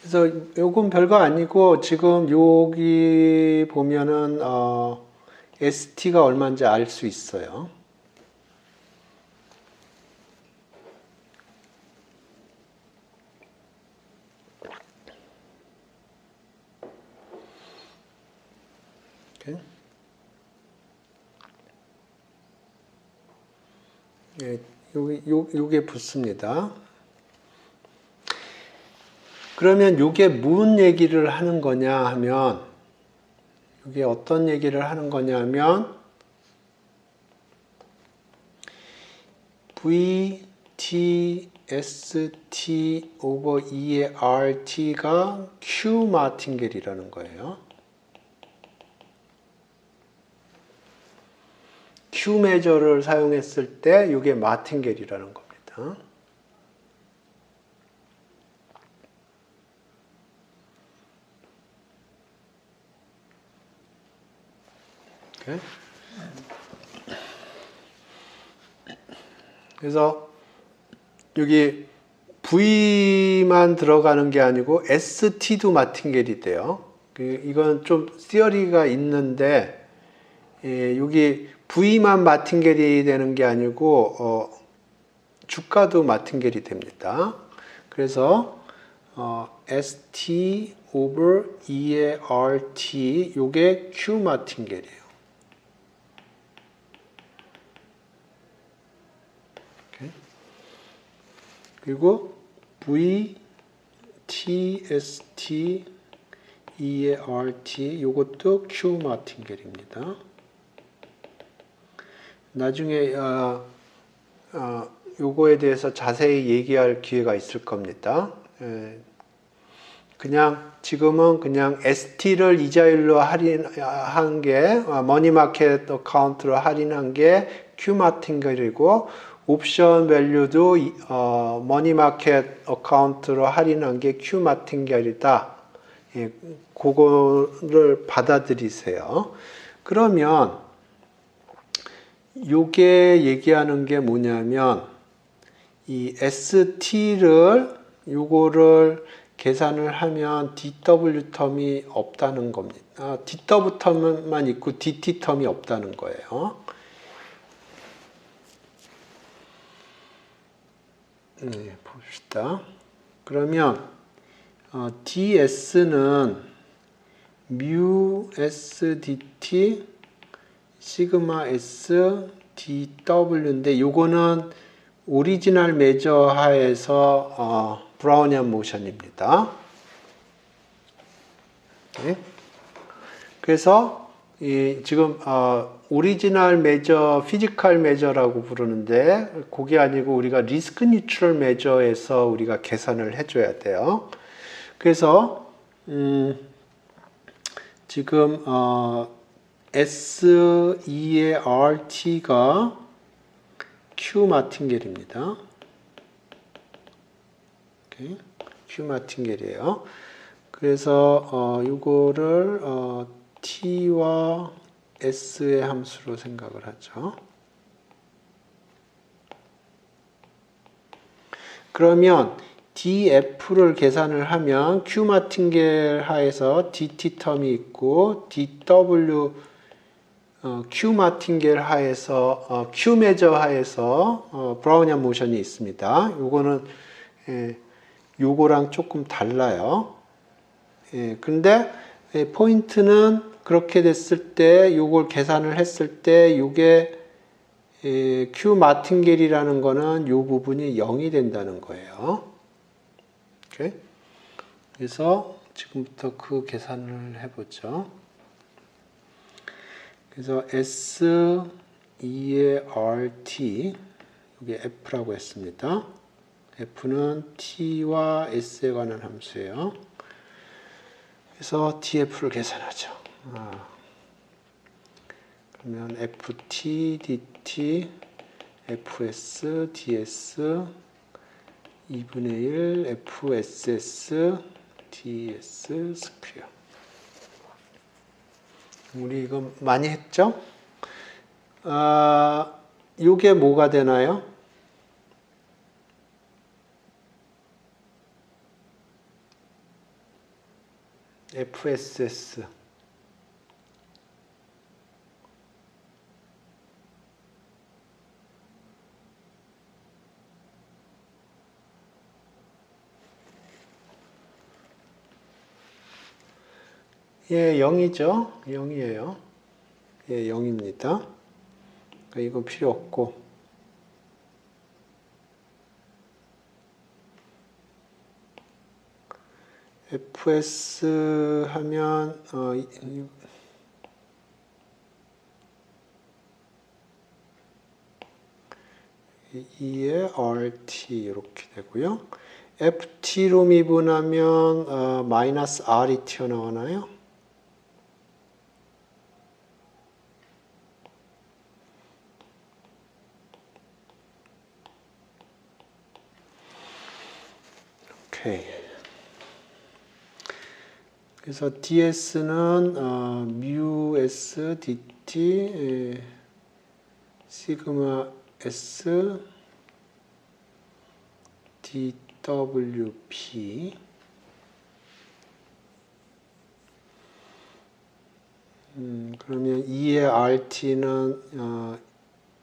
그래서 요건 별거 아니고 지금 여기 보면은 ST가 얼마인지 알 수 있어요. 이렇게. 예, 요게 붙습니다. 그러면 요게 무슨 얘기를 하는 거냐 하면 이게 어떤 얘기를 하는 거냐면 VTST over E의 RT가 Q 마틴겔이라는 거예요. Q 메저를 사용했을 때 이게 마틴겔이라는 겁니다. 이렇게. 그래서 여기 V만 들어가는 게 아니고 ST도 마틴겔이 돼요. 이건 좀 시어리가 있는데 여기 V만 마틴겔이 되는 게 아니고 주가도 마틴겔이 됩니다. 그래서 ST over E의 RT 요게 Q 마틴겔이에요. 그리고 V, T, ST, E의 RT 요것도 Q 마틴겔입니다. 나중에 요거에 대해서 자세히 얘기할 기회가 있을 겁니다. 그냥 지금은 그냥 ST를 이자율로 할인한 게 머니마켓 어카운트로 할인한 게 Q 마틴겔이고 옵션 밸류도 머니마켓 어카운트로 할인한 게 Q 마틴겔이다. 그거를 받아들이세요. 그러면 요게 얘기하는 게 뭐냐면 이 ST를 요거를 계산을 하면 DW 텀이 없다는 겁니다. DW 텀만 있고 DT 텀이 없다는 거예요. 네, 봅시다. 그러면 DS는 mu SDT 시그마 S DW인데 요거는 오리지널 메저 하에서 브라우니안 모션입니다. 네. 그래서 지금 오리지널 메저, 피지컬 메저라고 부르는데 그게 아니고 우리가 리스크 뉴트럴 메저에서 우리가 계산을 해줘야 돼요. 그래서 지금 S2의 RT가 Q 마틴겔입니다. 오케이. Q 마틴겔이에요. 그래서 이거를 T와 S의 함수로 생각을 하죠. 그러면 DF를 계산을 하면 Q 마틴겔 하에서 DT 텀이 있고 DW Q 마틴겔 하에서 Q 메저 하에서 브라우니안 모션이 있습니다. 요거는 요거랑 조금 달라요. 근데 포인트는 그렇게 됐을 때 요걸 계산을 했을 때 요게 Q 마틴겔이라는 거는 요 부분이 0이 된다는 거예요. 오케이? 그래서 지금부터 그 계산을 해보죠. 그래서 S2의 RT 이게 F라고 했습니다. F는 T와 S에 관한 함수예요. 그래서 DF를 계산하죠. 그러면 FT, DT, FS, DS 2분의 1 FSS, DS 스퀘어. 우리 이거 많이 했죠? 이게 뭐가 되나요? FSS. 예, 0이죠. 0이에요. 예, 0입니다. 그러니까 이거 필요 없고. FS 하면 2의 RT 이렇게 되고요. FT로 미분하면 마이너스 R이 튀어나오나요? 오케이. 그래서 DS는 mu S DT 시그마 S DWP 그러면 2의 RT는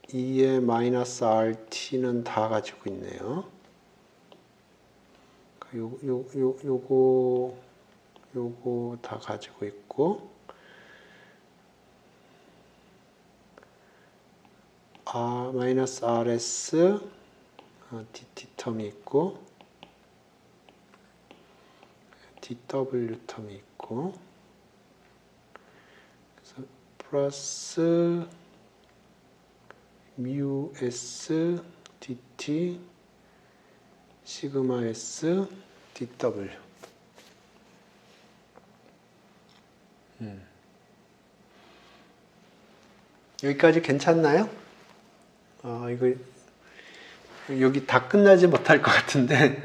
2의 마이너스 RT는 다 가지고 있네요. 요거 다 가지고 있고 마이너스 RS DT 텀이 있고 DW 텀이 있고 그래서 플러스 mu S DT 시그마 S DW 여기까지 괜찮나요? 이거 여기 다 끝나지 못할 것 같은데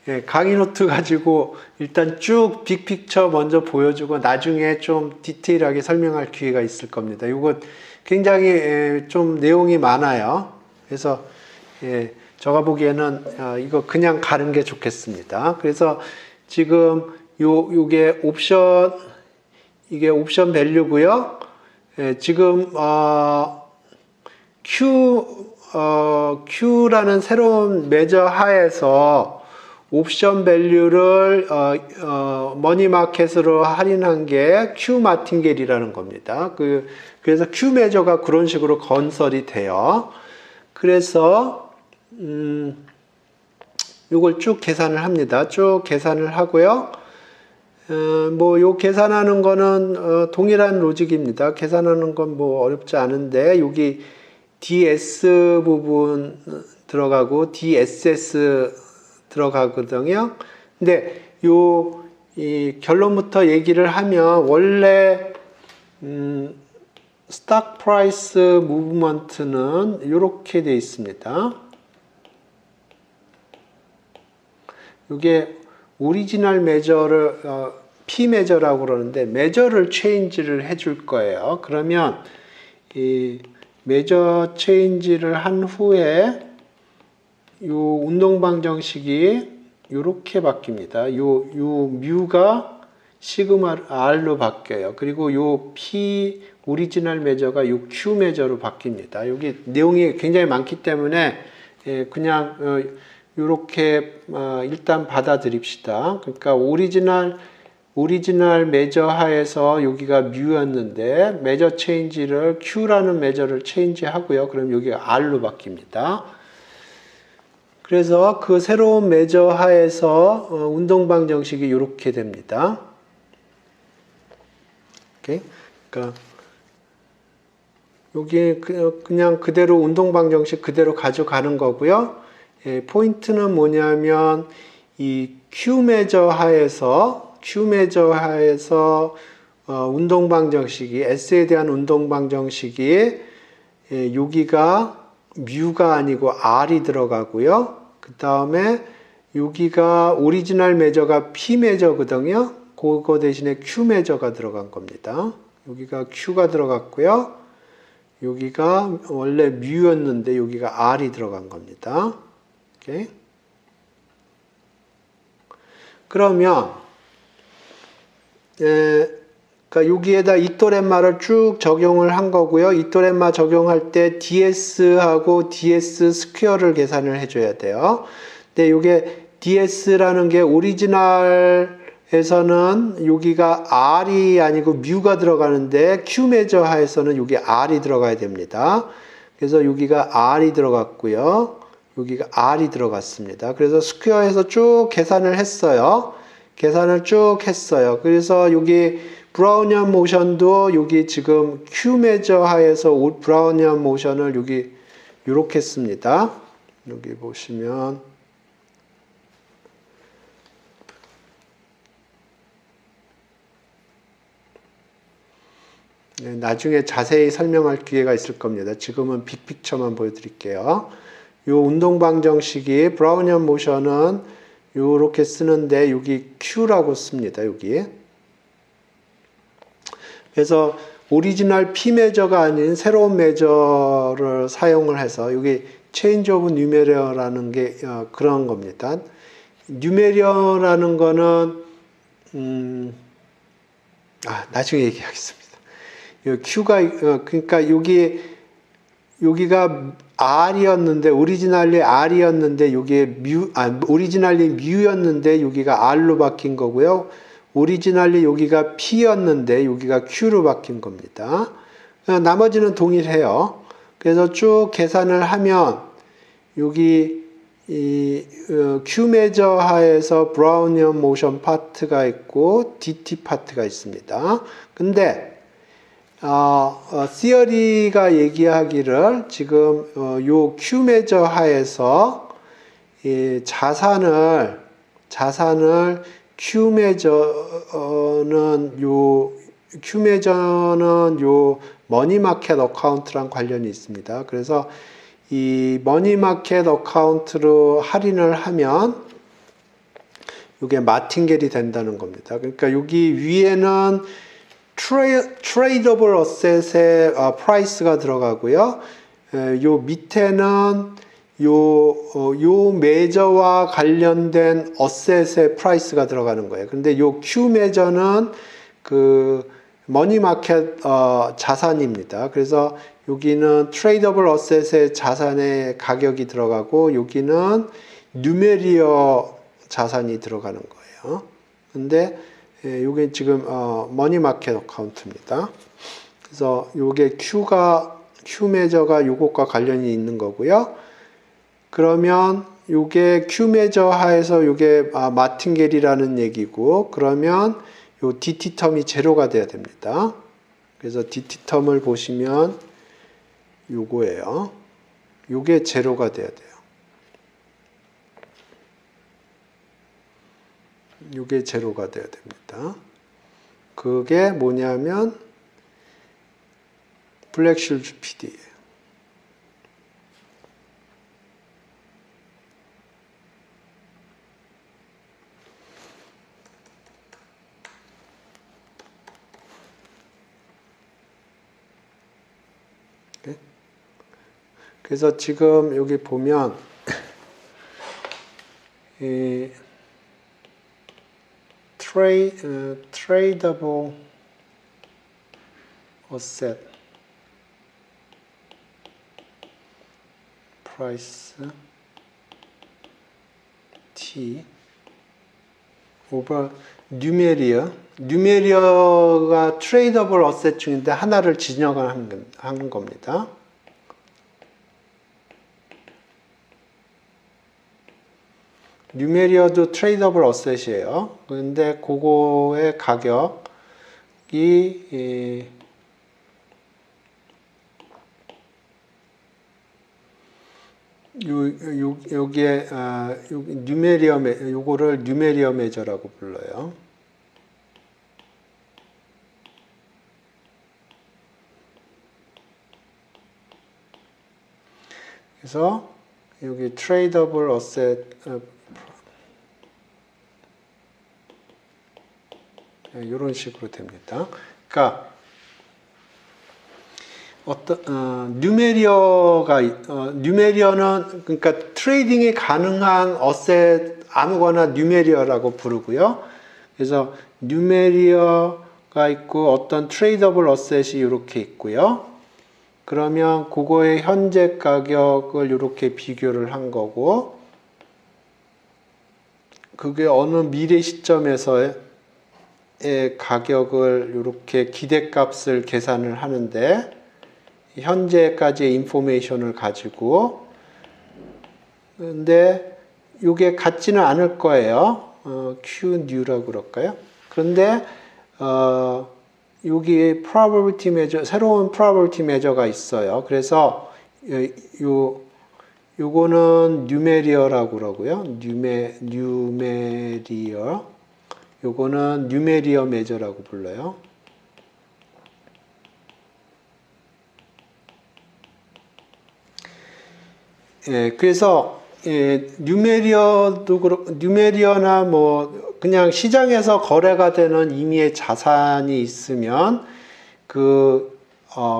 예, 강의 노트 가지고 일단 쭉 빅픽처 먼저 보여주고 나중에 좀 디테일하게 설명할 기회가 있을 겁니다. 이거 굉장히 좀 내용이 많아요. 그래서 제가 보기에는 이거 그냥 가는 게 좋겠습니다. 그래서 지금 요게 이게 옵션 밸류고요. 지금 Q라는 새로운 매저 하에서 옵션 밸류를 머니마켓으로 할인한 게 Q 마틴겔이라는 겁니다. 그래서 Q 매저가 그런 식으로 건설이 돼요. 그래서 이걸 쭉 계산을 합니다. 쭉 계산을 하고요. 요 계산하는 거는 동일한 로직입니다. 계산하는 건 뭐 어렵지 않은데 여기 DS 부분 들어가고 DSS 들어가거든요. 근데 이 결론부터 얘기를 하면 원래 스탁 프라이스 무브먼트는 이렇게 되어 있습니다. 이게 오리지널 매저를 P 매저라고 그러는데 매저를 체인지를 해줄 거예요. 그러면 이 매저 체인지를 한 후에 요 운동 방정식이 이렇게 바뀝니다. 요 뮤가 시그마 R로 바뀌어요. 그리고 요 P 오리지널 매저가 요 Q 매저로 바뀝니다. 여기 내용이 굉장히 많기 때문에 그냥 이렇게 일단 받아들입시다. 그러니까 오리지널 매저 하에서 여기가 뮤였는데 매저 체인지를 Q라는 매저를 체인지 하고요. 그럼 여기가 R로 바뀝니다. 그래서 그 새로운 매저 하에서 운동 방정식이 이렇게 됩니다. 오케이? 그러니까 여기 그냥 그대로 운동 방정식 그대로 가져가는 거고요. 포인트는 뭐냐면 이 Q 매저 하에서 운동 방정식이 S에 대한 운동 방정식이 여기가 뮤가 아니고 R이 들어가고요. 그 다음에 여기가 오리지널 매저가 P 매저거든요. 그거 대신에 Q 매저가 들어간 겁니다. 여기가 Q가 들어갔고요. 여기가 원래 뮤였는데 여기가 R이 들어간 겁니다. 오케이. 그러면 그러니까 여기에다 이토렘마를 쭉 적용을 한 거고요. 이토렘마 적용할 때 DS하고 DS 스퀘어를 계산을 해줘야 돼요. 근데 이게 DS라는 게 오리지널에서는 여기가 R이 아니고 뮤가 들어가는데 Q 매저 하에서는 여기 R이 들어가야 됩니다. 그래서 여기가 R이 들어갔고요. 여기가 R이 들어갔습니다. 그래서 스퀘어에서 쭉 계산을 했어요. 그래서 여기 브라우니안 모션도 여기 지금 Q 매저 하에서 브라우니안 모션을 여기 이렇게 씁니다. 여기 보시면 나중에 자세히 설명할 기회가 있을 겁니다. 지금은 빅픽처만 보여드릴게요. 이 운동 방정식이 브라우니안 모션은 이렇게 쓰는데 여기 Q라고 씁니다. 여기. 그래서 오리지널 P 매저가 아닌 새로운 매저를 사용을 해서 이게 change of numera라는 게 그런 겁니다. numera라는 거는 나중에 얘기하겠습니다. Q가 그러니까 여기가 R이었는데 오리지널리 R이었는데 여기에 오리지널리 Mu였는데 여기가 R로 바뀐 거고요. 오리지널리 여기가 P였는데 여기가 Q로 바뀐 겁니다. 나머지는 동일해요. 그래서 쭉 계산을 하면 여기 이 Q 매저 하에서 브라우니언 모션 파트가 있고 DT 파트가 있습니다. 근데 시어리가 얘기하기를 지금 요 Q 매저 하에서 이 자산을 Q 매저는 요 머니 마켓 어카운트랑 관련이 있습니다. 그래서 이 머니 마켓 어카운트로 할인을 하면 이게 마틴겔이 된다는 겁니다. 그러니까 여기 위에는 트레이더블 어셋의 프라이스가 들어가고요. 요 밑에는 요 매저와 관련된 어셋의 프라이스가 들어가는 거예요. 근데 요 Q 매저는 그 머니 마켓 자산입니다. 그래서 여기는 트레이더블 어셋의 자산의 가격이 들어가고 여기는 뉴메리어 자산이 들어가는 거예요. 근데 이게 지금 머니 마켓 어카운트입니다. 그래서 요게 Q 매저가 요것과 관련이 있는 거고요. 그러면 요게 Q 매저 하에서 요게 마틴겔이라는 얘기고, 그러면 요 DT 텀이 제로가 돼야 됩니다. 그래서 DT 텀을 보시면 요거예요. 요게 제로가 돼야 돼요. 요게 제로가 돼야 됩니다. 그게 뭐냐면 블랙슐즈 PD예요. 그래서 지금 여기 보면 이 tradable asset price T over 뉴메리어가 tradable asset 중인데 하나를 진영을 한 겁니다. 뉴메리어도 트레이더블 어셋이에요. 그런데 그거의 가격이 여기에 요거를 뉴메리어 매저라고 불러요. 그래서 여기 트레이더블 어셋 이런 식으로 됩니다. 그러니까 뉴메리어는 그러니까 트레이딩이 가능한 어셋 아무거나 뉴메리어라고 부르고요. 그래서 뉴메리어가 있고 어떤 트레이더블 어셋이 이렇게 있고요. 그러면 그거의 현재 가격을 이렇게 비교를 한 거고, 그게 어느 미래 시점에서의 가격을 이렇게 기대값을 계산을 하는데, 현재까지의 인포메이션을 가지고, 근데 이게 같지는 않을 거예요. Qnew라고 그럴까요? 그런데 여기 probability measure, 새로운 probability measure가 있어요. 그래서 요거는 뉴메리어라고 그러고요. 뉴메리어. 요거는 뉴메리어 매저라고 불러요. 그래서 뉴메리어나 뭐 그냥 시장에서 거래가 되는 임의의 자산이 있으면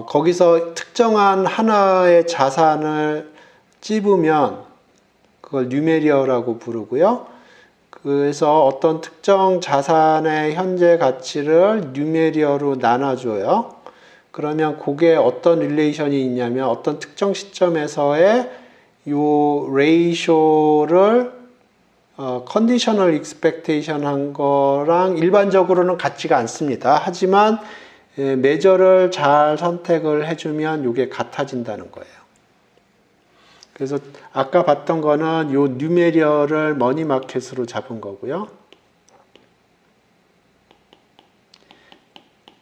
거기서 특정한 하나의 자산을 찝으면 그걸 뉴메리어라고 부르고요. 그래서 어떤 특정 자산의 현재 가치를 뉴메리어로 나눠줘요. 그러면 그게 어떤 릴레이션이 있냐면 어떤 특정 시점에서의 요 레이쇼를 컨디셔널 익스펙테이션 한 거랑 일반적으로는 같지가 않습니다. 하지만 메저를 잘 선택을 해주면 이게 같아진다는 거예요. 그래서 아까 봤던 거는 요 뉴메리어를 머니마켓으로 잡은 거고요.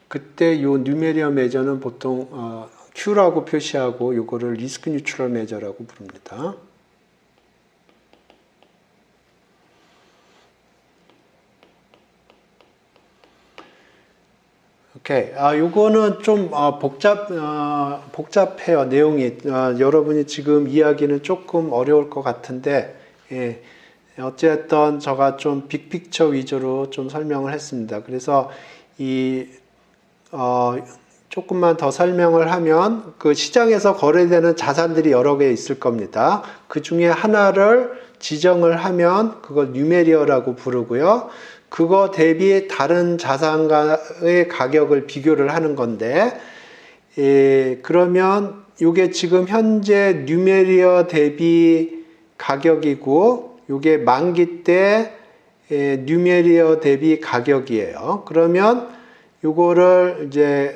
그때 요 뉴메리어 메저는 보통 Q라고 표시하고 요거를 리스크 뉴트럴 메저라고 부릅니다. 오케이. 요거는 좀 복잡해요. 내용이. 여러분이 지금 이해하기는 조금 어려울 것 같은데, 예. 어쨌든 제가 좀 빅픽처 위주로 좀 설명을 했습니다. 그래서 조금만 더 설명을 하면 그 시장에서 거래되는 자산들이 여러 개 있을 겁니다. 그 중에 하나를 지정을 하면 그걸 뉴메리어라고 부르고요. 그거 대비 다른 자산과의 가격을 비교를 하는 건데, 그러면 이게 지금 현재 뉴메리어 대비 가격이고, 이게 만기 때 뉴메리어 대비 가격이에요. 그러면 요거를 이제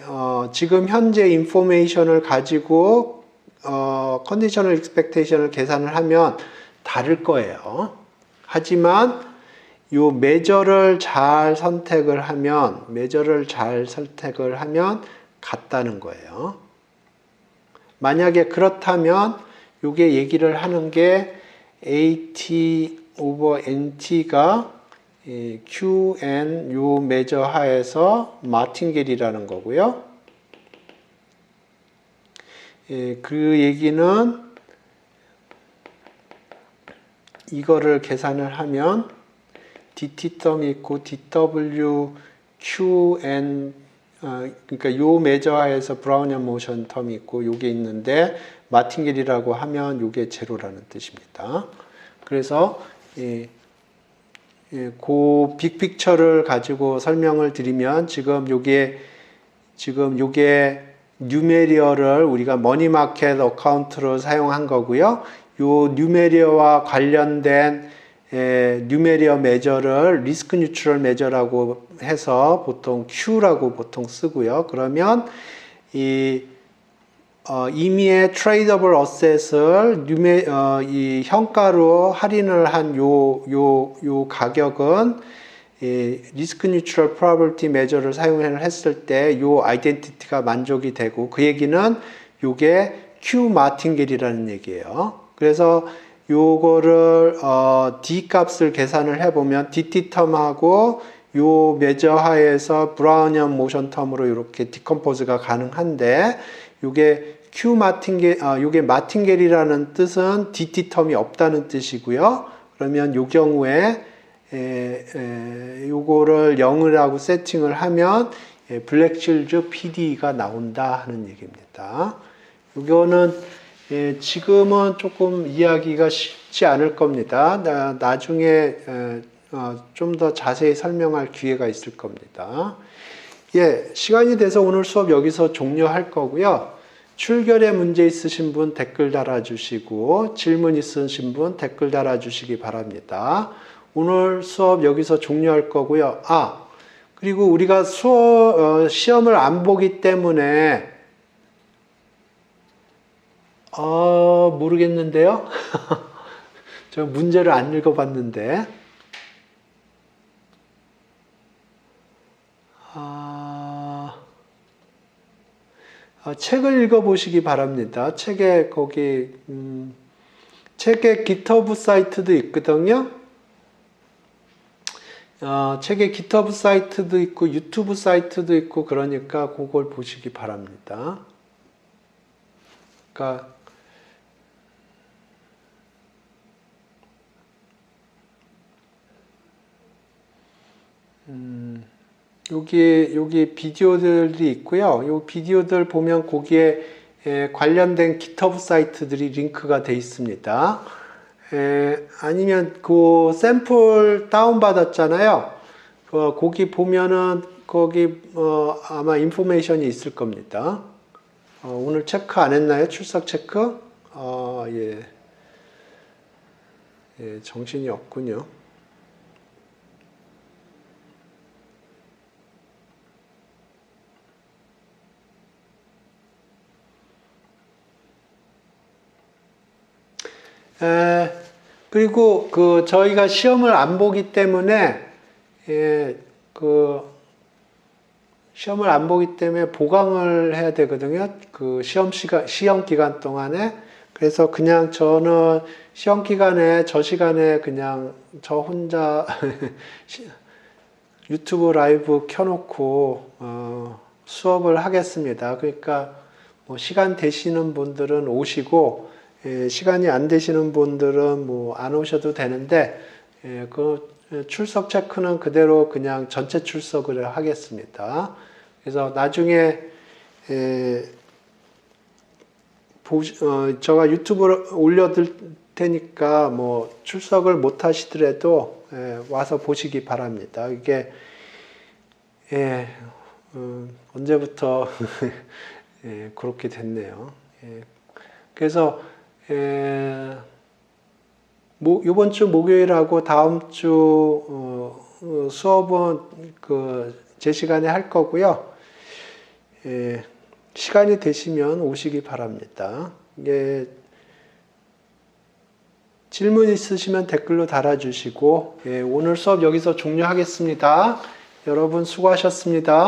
지금 현재 인포메이션을 가지고 컨디셔널 익스펙테이션을 계산을 하면 다를 거예요. 하지만 요 메저를 잘 선택을 하면 같다는 거예요. 만약에 그렇다면 요게 얘기를 하는 게 AT over NT가 QN 요 메저 하에서 마틴겔이라는 거고요. 그 얘기는 이거를 계산을 하면 DT 텀이 있고 DW QN 그러니까 요 메저 하에서 브라우니안 모션 텀이 있고 요게 있는데 마틴겔이라고 하면 요게 제로라는 뜻입니다. 그래서 그 빅픽처를 가지고 설명을 드리면 지금 요게 뉴메리어를 우리가 머니마켓 어카운트로 사용한 거고요. 요 뉴메리어와 관련된 뉴메리어 메저를 리스크 뉴트럴 메저라고 해서 보통 Q라고 보통 쓰고요. 그러면 임의의 트레이더블 어셋을 이 현가로 할인을 한 요 가격은 리스크 뉴트럴 프로버비리티 메저를 사용을 했을 때 요 아이덴티티가 만족이 되고 그 얘기는 요게 Q 마틴겔이라는 얘기예요. 그래서 요거를 D 값을 계산을 해보면 DT 텀하고 요 메저 하에서 브라우니안 모션 텀으로 이렇게 디컴포즈가 가능한데 요게 Q 마틴겔, 요게 마틴겔이라는 뜻은 DT 텀이 없다는 뜻이고요. 그러면 요 경우에 요거를 0이라고 세팅을 하면 블랙실즈 PD가 나온다 하는 얘기입니다. 요거는 지금은 조금 이해하기가 쉽지 않을 겁니다. 나중에 좀 더 자세히 설명할 기회가 있을 겁니다. 시간이 돼서 오늘 수업 여기서 종료할 거고요. 출결에 문제 있으신 분 댓글 달아주시고 질문 있으신 분 댓글 달아주시기 바랍니다. 오늘 수업 여기서 종료할 거고요. 그리고 우리가 시험을 안 보기 때문에 모르겠는데요. 저 문제를 안 읽어봤는데. 책을 읽어보시기 바랍니다. 책에 GitHub 사이트도 있거든요. 책에 GitHub 사이트도 있고 유튜브 사이트도 있고 그러니까 그걸 보시기 바랍니다. 그러니까 여기 비디오들이 있고요. 이 비디오들 보면 거기에 관련된 GitHub 사이트들이 링크가 되어 있습니다. 아니면 그 샘플 다운받았잖아요. 거기 보면은 거기 아마 인포메이션이 있을 겁니다. 오늘 체크 안 했나요? 출석 체크? 예. 예, 정신이 없군요. 그리고 저희가 시험을 안 보기 때문에 시험을 안 보기 때문에 보강을 해야 되거든요. 시험 기간 동안에. 그래서 그냥 저는 시험 기간에 저 시간에 그냥 저 혼자 유튜브 라이브 켜놓고 수업을 하겠습니다. 그러니까 뭐 시간 되시는 분들은 오시고 시간이 안 되시는 분들은 뭐 안 오셔도 되는데 그 출석 체크는 그대로 그냥 전체 출석을 하겠습니다. 그래서 나중에 제가 유튜브를 올려둘 테니까 뭐 출석을 못 하시더라도 와서 보시기 바랍니다. 이게 언제부터 그렇게 됐네요. 그래서 이번 주 목요일하고 다음 주 수업은 제 시간에 할 거고요. 시간이 되시면 오시기 바랍니다. 질문 있으시면 댓글로 달아주시고 오늘 수업 여기서 종료하겠습니다. 여러분 수고하셨습니다.